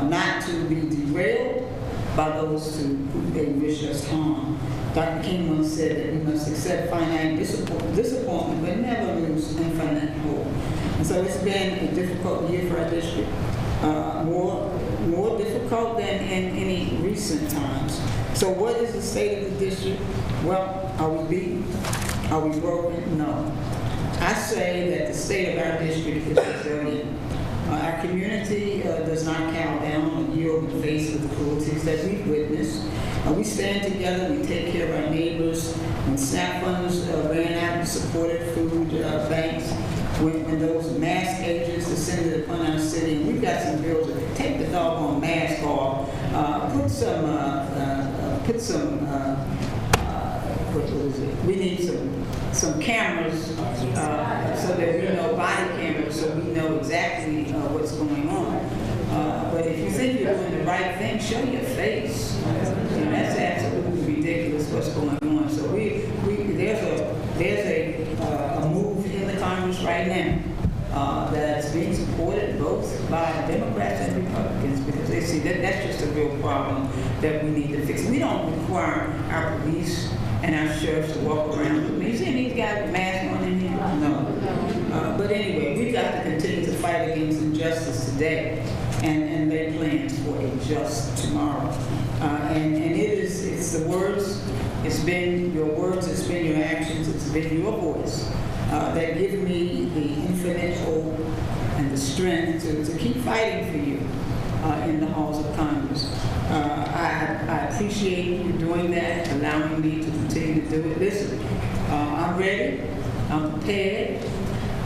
not to be derailed by those who they wish us harm. Dr. King once said that we must accept finite disappointment, but never lose infinite hope. And so it's been a difficult year for our district, more difficult than in any recent times. So what is the state of the district? Well, are we beaten? Are we broken? No. I say that the state of our district is resilient. Our community does not cow down or yield in the face of the cruelties that we've witnessed. We stand together, we take care of our neighbors. When SNAP funds ran out, we supported food banks. When those mask agents descended upon our city, and we've got some bills that take the doggone mask off, we need some cameras so that we know, body cameras, so we know exactly what's going on. But if you think you're doing the right thing, show your face. And that's absolutely ridiculous what's going on. So there's a move in the Congress right now that's being supported both by Democrats and Republicans, because they there. See, that's just a real problem that we need to fix. We don't require our police and our sheriffs to walk around. I mean, you see these guys with masks on in here? No. But anyway, we've got to continue to fight against injustice today and lay plans for a just tomorrow. And it's the words, it's been your words, it's been your actions, it's been your voice that give me the infinite hope and the strength to keep fighting for you in the halls of Congress. I appreciate you doing that, allowing me to continue to do it. Listen, I'm ready, I'm prepared,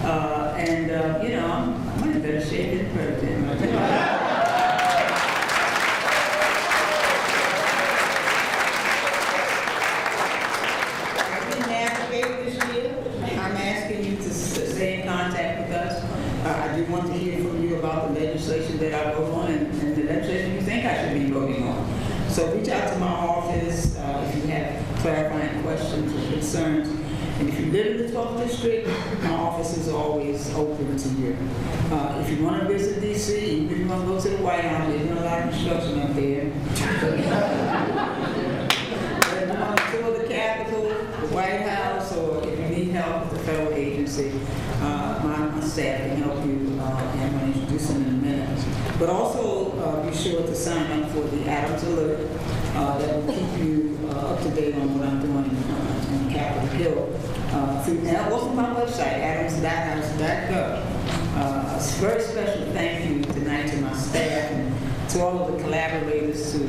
and I'm in better shape than the president. I do want to hear from you about the legislation that I vote on and the legislation you think I should be voting on. So reach out to my office if you have clarifying questions or concerns. And if you live in the 12th district, my office is always open to you. If you want to visit D.C., if you want to go to the White House, there's not a lot of construction up there. But if you want to tour the Capitol, the White House, or if you need help with the federal agency, my staff can help you, and I'm going to introduce them in a minute. But also be sure to sign up for the Adams Alert that will keep you up to date on what I'm doing in Capitol Hill. And also my website, adams.house.gov. A very special thank you tonight to my staff and to all of the collaborators, to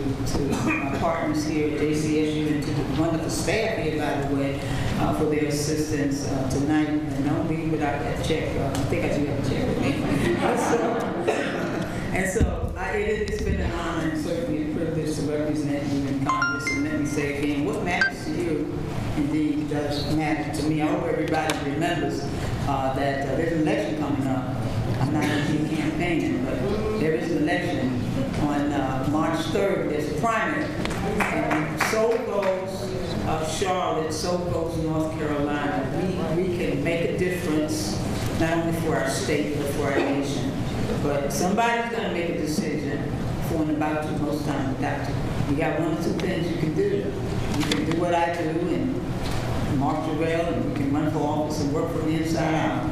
my partners here at JCSU, and to the wonderful staff here, by the way, for their assistance tonight. And don't leave without that check. I think I do have a check with me. It's been an honor and certainly a privilege to represent you in Congress. And let me say again, what matters to you indeed does matter to me. I hope everybody remembers that there's an election coming up. I'm not going to be campaigning, but there is an election on March 3rd. There's a primary. And so goes Charlotte, so goes North Carolina. We can make a difference, not only for our state, but for our nation. But somebody's going to make a decision for and about you most times without you. You got one or two things you can do. You can do what I do and mark your rail, and you can run for office and work from the inside out.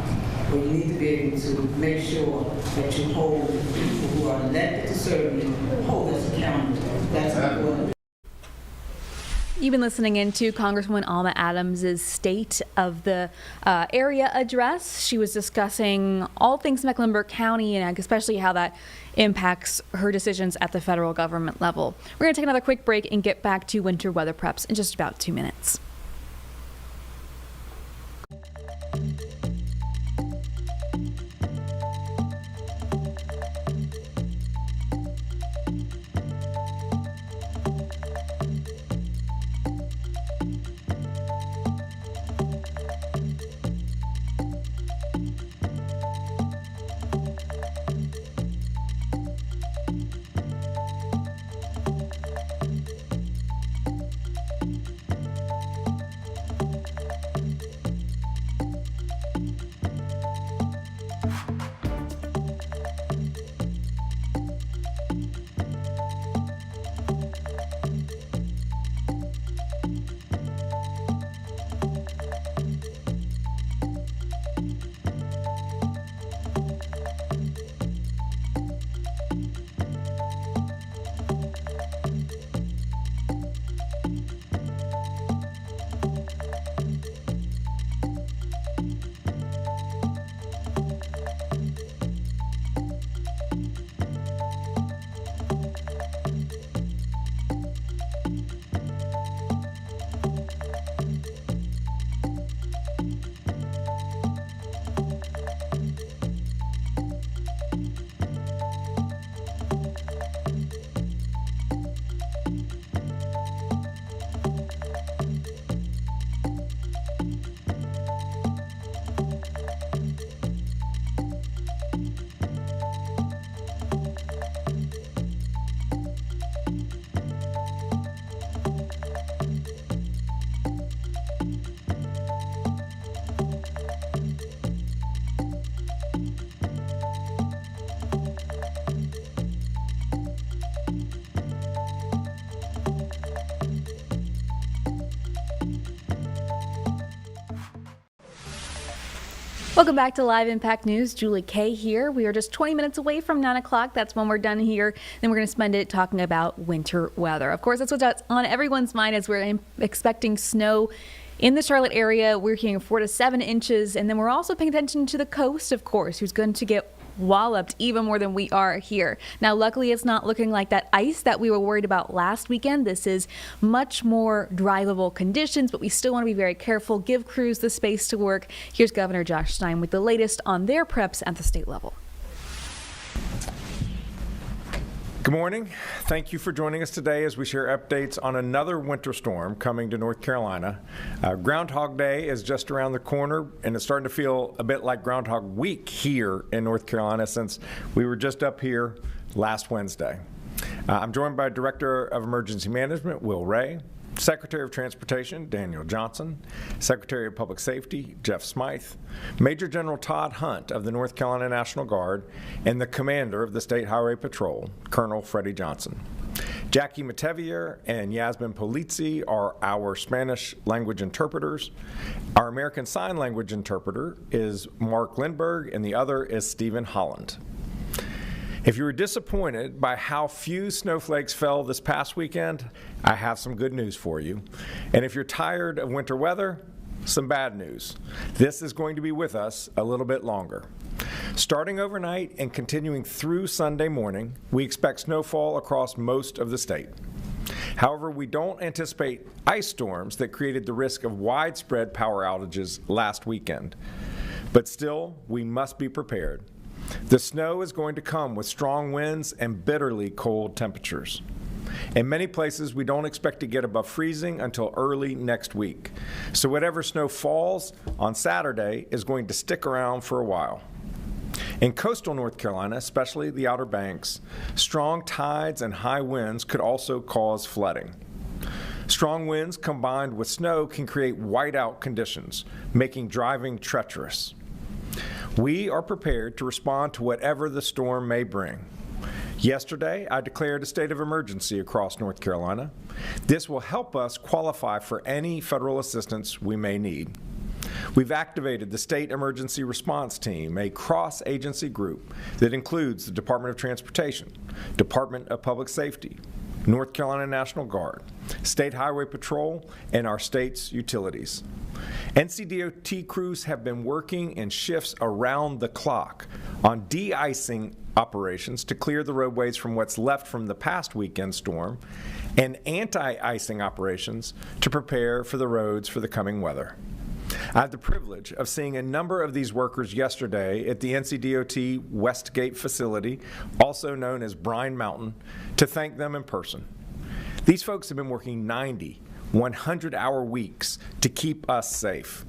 But you need to be able to make sure that you hold the people who are elected to serve you, hold us accountable. That's important. You've been listening into Congresswoman Alma Adams' State of the Area address. She was discussing all things Mecklenburg County and especially how that impacts her decisions at the federal government level. We're going to take another quick break and get back to winter weather preps in just about 2 minutes. Welcome back to Live Impact News. Julie Kay here. We are just 20 minutes away from 9 o'clock. That's when we're done here. Then we're going to spend it talking about winter weather. Of course, that's what's on everyone's mind as we're expecting snow in the Charlotte area. We're hearing 4 to 7 inches. And then we're also paying attention to the coast, of course, who's going to get walloped even more than we are here. Now, luckily, it's not looking like that ice that we were worried about last weekend. This is much more drivable conditions, but we still want to be very careful, give crews the space to work. Here's Governor Josh Stein with the latest on their preps at the state level. Good morning. Thank you for joining us today as we share updates on another winter storm coming to North Carolina. Groundhog Day is just around the corner, and it's starting to feel a bit like Groundhog Week here in North Carolina since we were just up here last Wednesday. I'm joined by Director of Emergency Management, Will Ray, Secretary of Transportation, Daniel Johnson, Secretary of Public Safety, Jeff Smythe, Major General Todd Hunt of the North Carolina National Guard, and the Commander of the State Highway Patrol, Colonel Freddie Johnson. Jackie Matevier and Yasmin Polizzi are our Spanish language interpreters. Our American Sign Language interpreter is Mark Lindberg, and the other is Stephen Holland. If you were disappointed by how few snowflakes fell this past weekend, I have some good news for you. And if you're tired of winter weather, some bad news. This is going to be with us a little bit longer. Starting overnight and continuing through Sunday morning, we expect snowfall across most of the state. However, we don't anticipate ice storms that created the risk of widespread power outages last weekend. But still, we must be prepared. The snow is going to come with strong winds and bitterly cold temperatures. In many places, we don't expect to get above freezing until early next week. So whatever snow falls on Saturday is going to stick around for a while. In coastal North Carolina, especially the Outer Banks, strong tides and high winds could also cause flooding. Strong winds combined with snow can create whiteout conditions, making driving treacherous. We are prepared to respond to whatever the storm may bring. Yesterday, I declared a state of emergency across North Carolina. This will help us qualify for any federal assistance we may need. We've activated the State Emergency Response Team, a cross-agency group that includes the Department of Transportation, Department of Public Safety, North Carolina National Guard, State Highway Patrol, and our state's utilities. NCDOT crews have been working in shifts around the clock on de-icing operations to clear the roadways from what's left from the past weekend storm and anti-icing operations to prepare for the roads for the coming weather. I had the privilege of seeing a number of these workers yesterday at the NCDOT Westgate facility, also known as Brine Mountain, to thank them in person. These folks have been working 90, 100-hour weeks to keep us safe.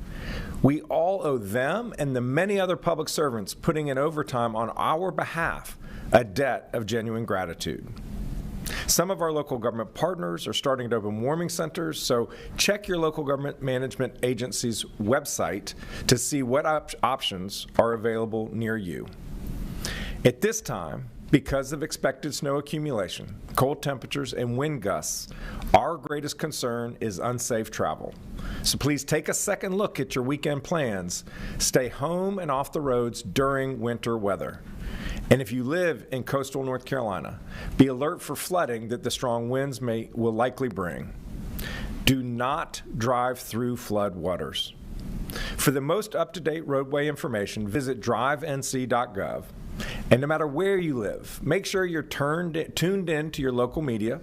We all owe them and the many other public servants putting in overtime on our behalf a debt of genuine gratitude. Some of our local government partners are starting to open warming centers, so check your local government management agency's website to see what options are available near you. At this time, because of expected snow accumulation, cold temperatures, and wind gusts, our greatest concern is unsafe travel. So please take a second look at your weekend plans. Stay home and off the roads during winter weather. And if you live in coastal North Carolina, be alert for flooding that the strong winds will likely bring. Do not drive through flood waters. For the most up-to-date roadway information, visit drivenc.gov. And no matter where you live, make sure you're tuned in to your local media,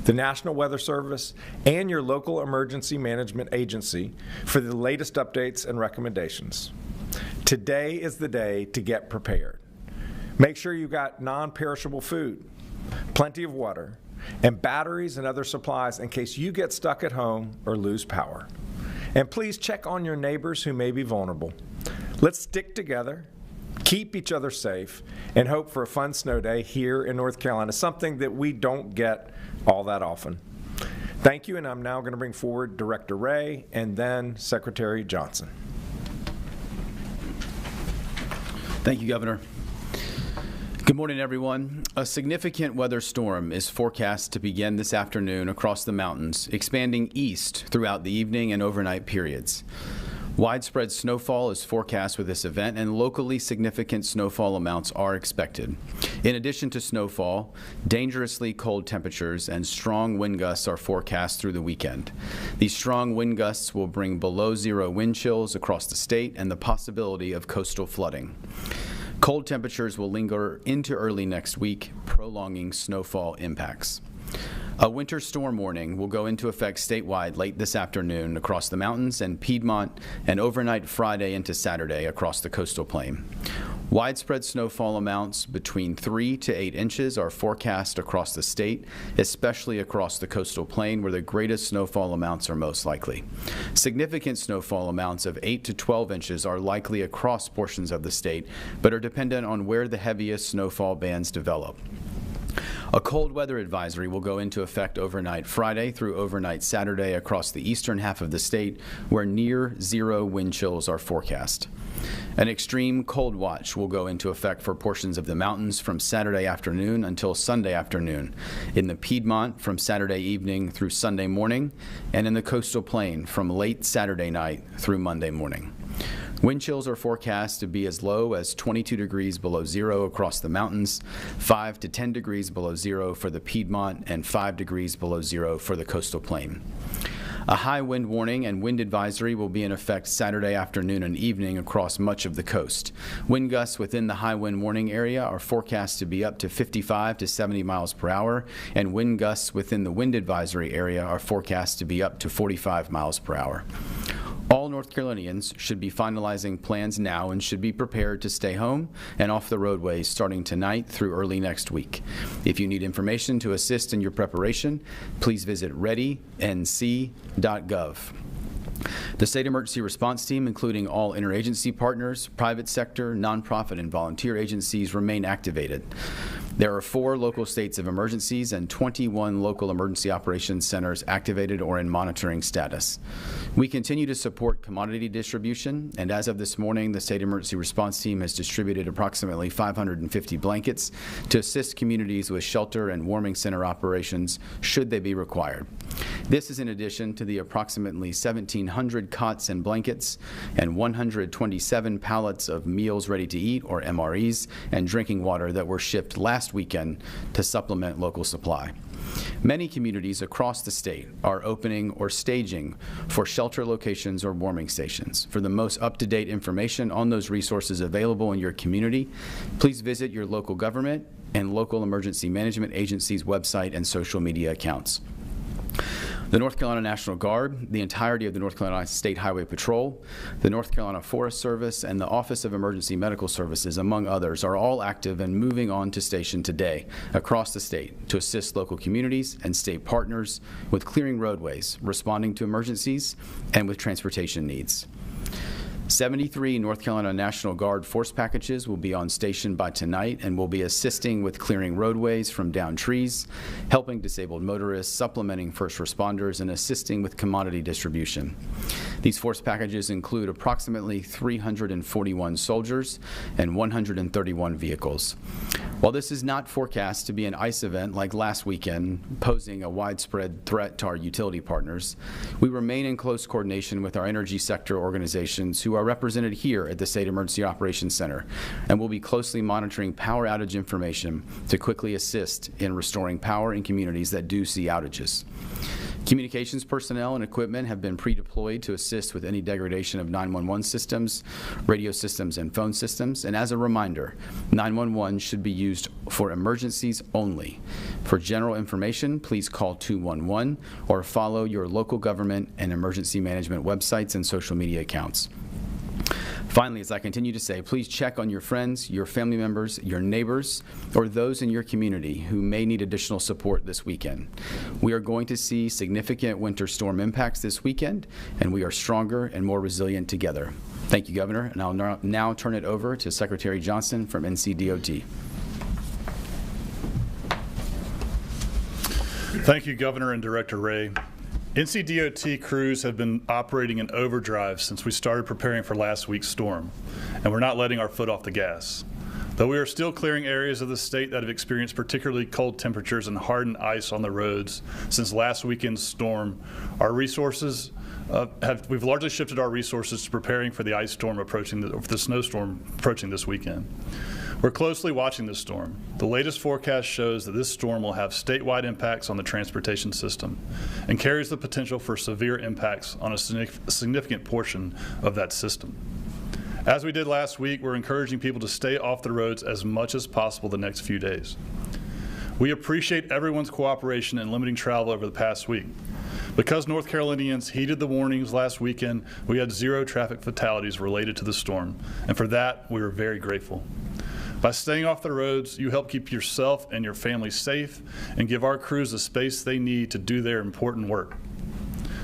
the National Weather Service, and your local emergency management agency for the latest updates and recommendations. Today is the day to get prepared. Make sure you've got non-perishable food, plenty of water, and batteries and other supplies in case you get stuck at home or lose power. And please check on your neighbors who may be vulnerable. Let's stick together, keep each other safe, and hope for a fun snow day here in North Carolina, something that we don't get all that often. Thank you, and I'm now going to bring forward Director Ray and then Secretary Johnson. Thank you, Governor. Good morning, everyone. A significant weather storm is forecast to begin this afternoon across the mountains, expanding east throughout the evening and overnight periods. Widespread snowfall is forecast with this event, and locally significant snowfall amounts are expected. In addition to snowfall, dangerously cold temperatures and strong wind gusts are forecast through the weekend. These strong wind gusts will bring below zero wind chills across the state and the possibility of coastal flooding. Cold temperatures will linger into early next week, prolonging snowfall impacts. A winter storm warning will go into effect statewide late this afternoon across the mountains and Piedmont, and overnight Friday into Saturday across the coastal plain. Widespread snowfall amounts between 3 to 8 inches are forecast across the state, especially across the coastal plain where the greatest snowfall amounts are most likely. Significant snowfall amounts of 8 to 12 inches are likely across portions of the state, but are dependent on where the heaviest snowfall bands develop. A cold weather advisory will go into effect overnight Friday through overnight Saturday across the eastern half of the state, where near zero wind chills are forecast. An extreme cold watch will go into effect for portions of the mountains from Saturday afternoon until Sunday afternoon, in the Piedmont from Saturday evening through Sunday morning, and in the coastal plain from late Saturday night through Monday morning. Wind chills are forecast to be as low as 22 degrees below zero across the mountains, 5 to 10 degrees below zero for the Piedmont, and 5 degrees below zero for the coastal plain. A high wind warning and wind advisory will be in effect Saturday afternoon and evening across much of the coast. Wind gusts within the high wind warning area are forecast to be up to 55 to 70 miles per hour, and wind gusts within the wind advisory area are forecast to be up to 45 miles per hour. All North Carolinians should be finalizing plans now and should be prepared to stay home and off the roadways starting tonight through early next week. If you need information to assist in your preparation, please visit readync.gov. The State Emergency Response Team, including all interagency partners, private sector, nonprofit, and volunteer agencies, remain activated. There are 4 local states of emergencies and 21 local emergency operations centers activated or in monitoring status. We continue to support commodity distribution, and as of this morning, the State Emergency Response Team has distributed approximately 550 blankets to assist communities with shelter and warming center operations should they be required. This is in addition to the approximately 1,700 cots and blankets and 127 pallets of meals ready to eat, or MREs, and drinking water that were shipped last weekend to supplement local supply. Many communities across the state are opening or staging for shelter locations or warming stations. For the most up-to-date information on those resources available in your community, please visit your local government and local emergency management agency's website and social media accounts. The North Carolina National Guard, the entirety of the North Carolina State Highway Patrol, the North Carolina Forest Service, and the Office of Emergency Medical Services, among others, are all active and moving on to station today across the state to assist local communities and state partners with clearing roadways, responding to emergencies, and with transportation needs. 73 North Carolina National Guard force packages will be on station by tonight and will be assisting with clearing roadways from downed trees, helping disabled motorists, supplementing first responders, and assisting with commodity distribution. These force packages include approximately 341 soldiers and 131 vehicles. While this is not forecast to be an ice event like last weekend, posing a widespread threat to our utility partners, we remain in close coordination with our energy sector organizations who are represented here at the State Emergency Operations Center, and will be closely monitoring power outage information to quickly assist in restoring power in communities that do see outages. Communications personnel and equipment have been pre-deployed to assist with any degradation of 911 systems, radio systems, and phone systems. And as a reminder, 911 should be used for emergencies only. For general information, please call 211 or follow your local government and emergency management websites and social media accounts. Finally, as I continue to say, please check on your friends, your family members, your neighbors, or those in your community who may need additional support this weekend. We are going to see significant winter storm impacts this weekend, and we are stronger and more resilient together. Thank you, Governor, and I'll now turn it over to Secretary Johnson from NCDOT. Thank you, Governor and Director Ray. NCDOT crews have been operating in overdrive since we started preparing for last week's storm, and we're not letting our foot off the gas. Though we are still clearing areas of the state that have experienced particularly cold temperatures and hardened ice on the roads since last weekend's storm, our resources we've largely shifted our resources to preparing for the ice storm approaching, the snowstorm approaching this weekend. We're closely watching this storm. The latest forecast shows that this storm will have statewide impacts on the transportation system and carries the potential for severe impacts on a significant portion of that system. As we did last week, we're encouraging people to stay off the roads as much as possible the next few days. We appreciate everyone's cooperation in limiting travel over the past week. Because North Carolinians heeded the warnings last weekend, we had 0 traffic fatalities related to the storm, and for that, we are very grateful. By staying off the roads, you help keep yourself and your family safe and give our crews the space they need to do their important work.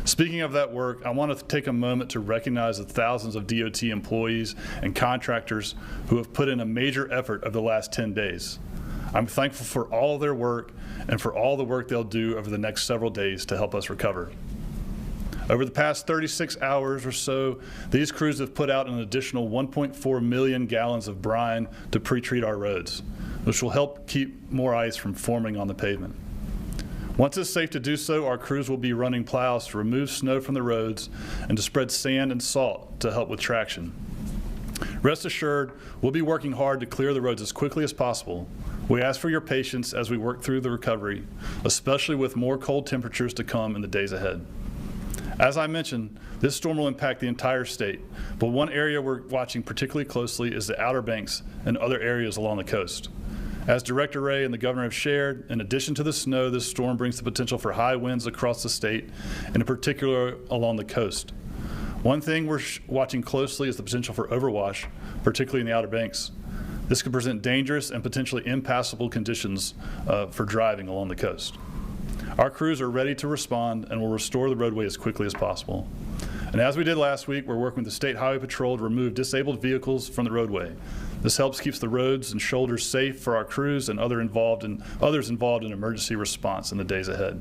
Speaking of that work, I want to take a moment to recognize the thousands of DOT employees and contractors who have put in a major effort over the last 10 days. I'm thankful for all of their work and for all the work they'll do over the next several days to help us recover. Over the past 36 hours or so, these crews have put out an additional 1.4 million gallons of brine to pre-treat our roads, which will help keep more ice from forming on the pavement. Once it's safe to do so, our crews will be running plows to remove snow from the roads and to spread sand and salt to help with traction. Rest assured, we'll be working hard to clear the roads as quickly as possible. We ask for your patience as we work through the recovery, especially with more cold temperatures to come in the days ahead. As I mentioned, this storm will impact the entire state, but one area we're watching particularly closely is the Outer Banks and other areas along the coast. As Director Ray and the Governor have shared, in addition to the snow, this storm brings the potential for high winds across the state, and in particular along the coast. One thing we're watching closely is the potential for overwash, particularly in the Outer Banks. This could present dangerous and potentially impassable conditions for driving along the coast. Our crews are ready to respond and will restore the roadway as quickly as possible. And as we did last week, we're working with the State Highway Patrol to remove disabled vehicles from the roadway. This helps keep the roads and shoulders safe for our crews and others involved in emergency response in the days ahead.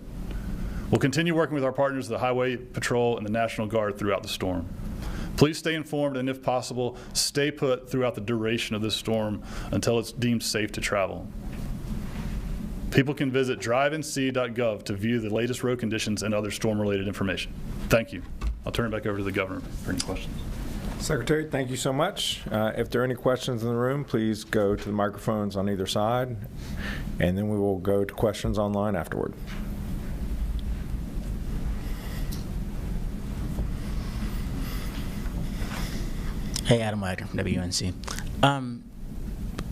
We'll continue working with our partners, the Highway Patrol and the National Guard, throughout the storm. Please stay informed and, if possible, stay put throughout the duration of this storm until it's deemed safe to travel. People can visit drivenc.gov to view the latest road conditions and other storm-related information. Thank you. I'll turn it back over to the Governor for any questions. Secretary, thank you so much. If there are any questions in the room, please go to the microphones on either side, and then we will go to questions online afterward. Hey, Adam Wagner from WCNC.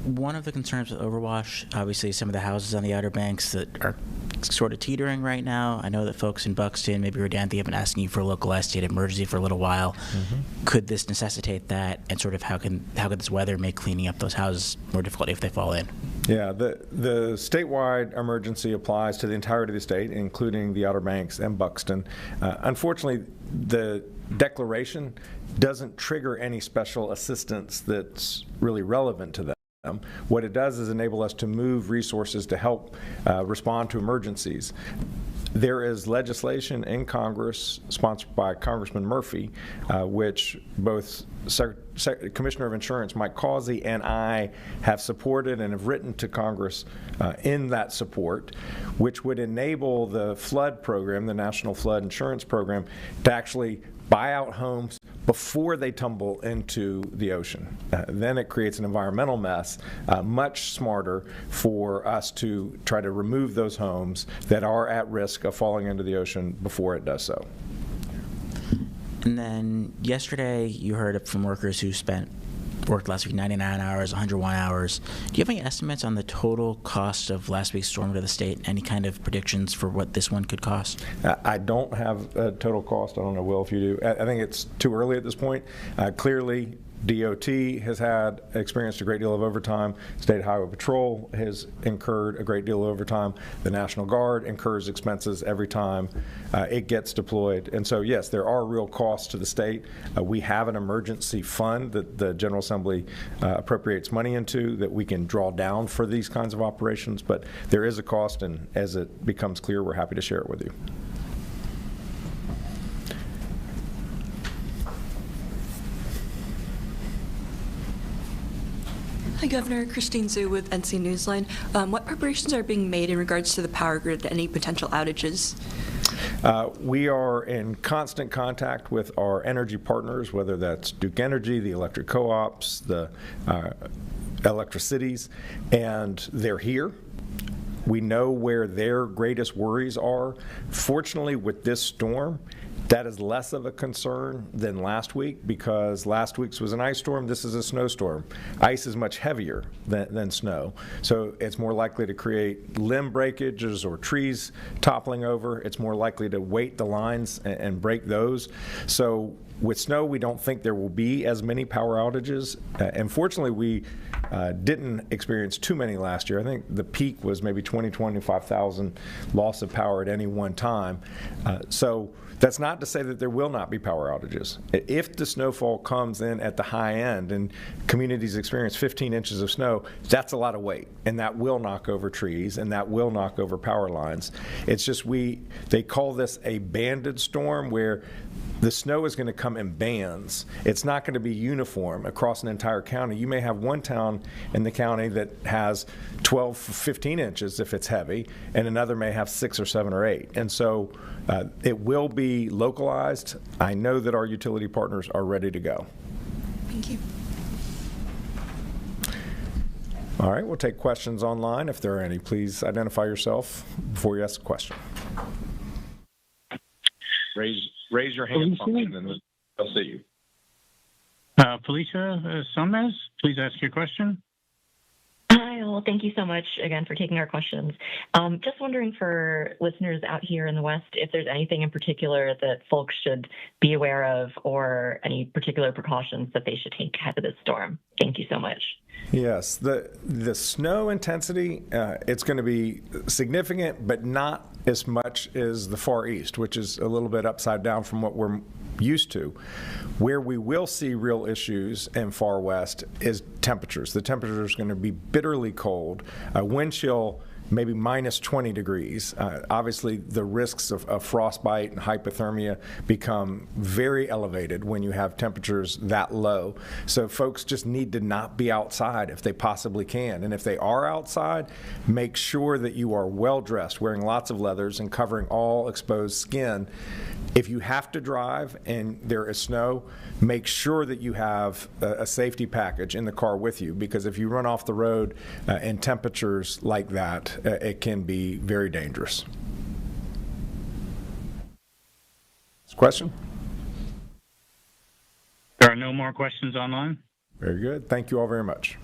One of the concerns with overwash, obviously some of the houses on the Outer Banks that are sort of teetering right now. I know that folks in Buxton, maybe Rodanthe, have been asking you for a localized state of emergency for a little while. Mm-hmm. Could this necessitate that, and sort of how could this weather make cleaning up those houses more difficult if they fall in? Yeah, the statewide emergency applies to the entirety of the state, including the Outer Banks and Buxton. Unfortunately, the declaration doesn't trigger any special assistance that's really relevant to them. What it does is enable us to move resources to help respond to emergencies. There is legislation in Congress sponsored by Congressman Murphy, which both Commissioner of Insurance Mike Causey and I have supported and have written to Congress in that support, which would enable the flood program, the National Flood Insurance Program, to actually buy out homes before they tumble into the ocean. Then it creates an environmental mess, much smarter for us to try to remove those homes that are at risk of falling into the ocean before it does so. And then yesterday you heard from workers who worked last week 99 hours, 101 hours. Do you have any estimates on the total cost of last week's storm to the state? Any kind of predictions for what this one could cost? I don't have a total cost. I don't know, Will, if you do. I think it's too early at this point. Clearly, DOT has experienced a great deal of overtime. State Highway Patrol has incurred a great deal of overtime. The National Guard incurs expenses every time it gets deployed. And so, yes, there are real costs to the state. We have an emergency fund that the General Assembly appropriates money into that we can draw down for these kinds of operations. But there is a cost, and as it becomes clear, we're happy to share it with you. Hi, Governor. Christine Zhu with NC Newsline. What preparations are being made in regards to the power grid and any potential outages? We are in constant contact with our energy partners, whether that's Duke Energy, the electric co-ops, the electricities, and they're here. We know where their greatest worries are. Fortunately, with this storm, that is less of a concern than last week, because last week's was an ice storm, this is a snowstorm. Ice is much heavier than snow, so it's more likely to create limb breakages or trees toppling over. It's more likely to weight the lines and break those. So with snow, we don't think there will be as many power outages. And fortunately, we didn't experience too many last year. I think the peak was maybe 25,000 loss of power at any one time. So that's not to say that there will not be power outages. If the snowfall comes in at the high end and communities experience 15 inches of snow, that's a lot of weight, and that will knock over trees and that will knock over power lines. It's just they call this a banded storm, where the snow is going to come in bands. It's not going to be uniform across an entire county. You may have one town in the county that has 12, 15 inches if it's heavy, and another may have 6 or 7 or 8. And so it will be localized. I know that our utility partners are ready to go. Thank you. All right, we'll take questions online if there are any. Please identify yourself before you ask a question. Raise your hand function and they'll see you. Felicia Somez, please ask your question. Hi, well, thank you so much again for taking our questions. Just wondering for listeners out here in the West, if there's anything in particular that folks should be aware of, or any particular precautions that they should take ahead of this storm. Thank you so much. Yes, the snow intensity, it's going to be significant, but not as much as the Far East, which is a little bit upside down from what we're used to. Where we will see real issues in Far West is temperatures. The temperature is going to be bitterly cold. Wind chill maybe minus 20 degrees. Obviously, the risks of frostbite and hypothermia become very elevated when you have temperatures that low. So folks just need to not be outside if they possibly can. And if they are outside, make sure that you are well dressed, wearing lots of leathers and covering all exposed skin. If you have to drive and there is snow, make sure that you have a safety package in the car with you, because if you run off the road in temperatures like that, it can be very dangerous. Question? There are no more questions online. Very good. Thank you all very much.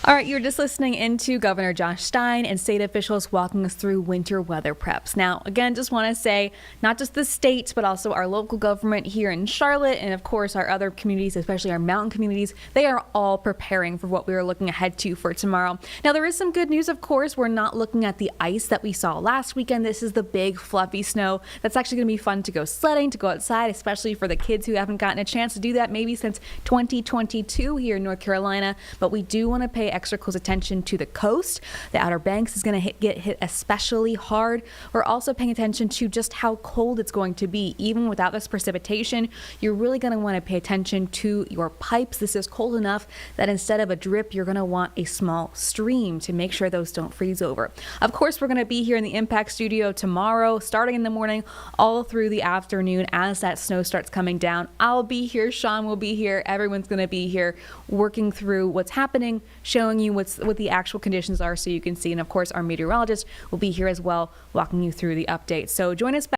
All right, you're just listening into Governor Josh Stein and state officials walking us through winter weather preps. Now, again, just want to say, not just the state, but also our local government here in Charlotte, and of course our other communities, especially our mountain communities, they are all preparing for what we are looking ahead to for tomorrow. Now, there is some good news, of course. We're not looking at the ice that we saw last weekend. This is the big, fluffy snow. That's actually going to be fun to go sledding, to go outside, especially for the kids who haven't gotten a chance to do that maybe since 2022 here in North Carolina. But we do want to pay extra close attention to the coast. The Outer Banks is going to get hit especially hard. We're also paying attention to just how cold it's going to be. Even without this precipitation, you're really going to want to pay attention to your pipes. This is cold enough that instead of a drip, you're going to want a small stream to make sure those don't freeze over. Of course, we're going to be here in the Impact Studio tomorrow, starting in the morning, all through the afternoon as that snow starts coming down. I'll be here, Sean will be here, everyone's going to be here working through what's happening, showing you what the actual conditions are so you can see. And of course, our meteorologist will be here as well, walking you through the updates. So join us back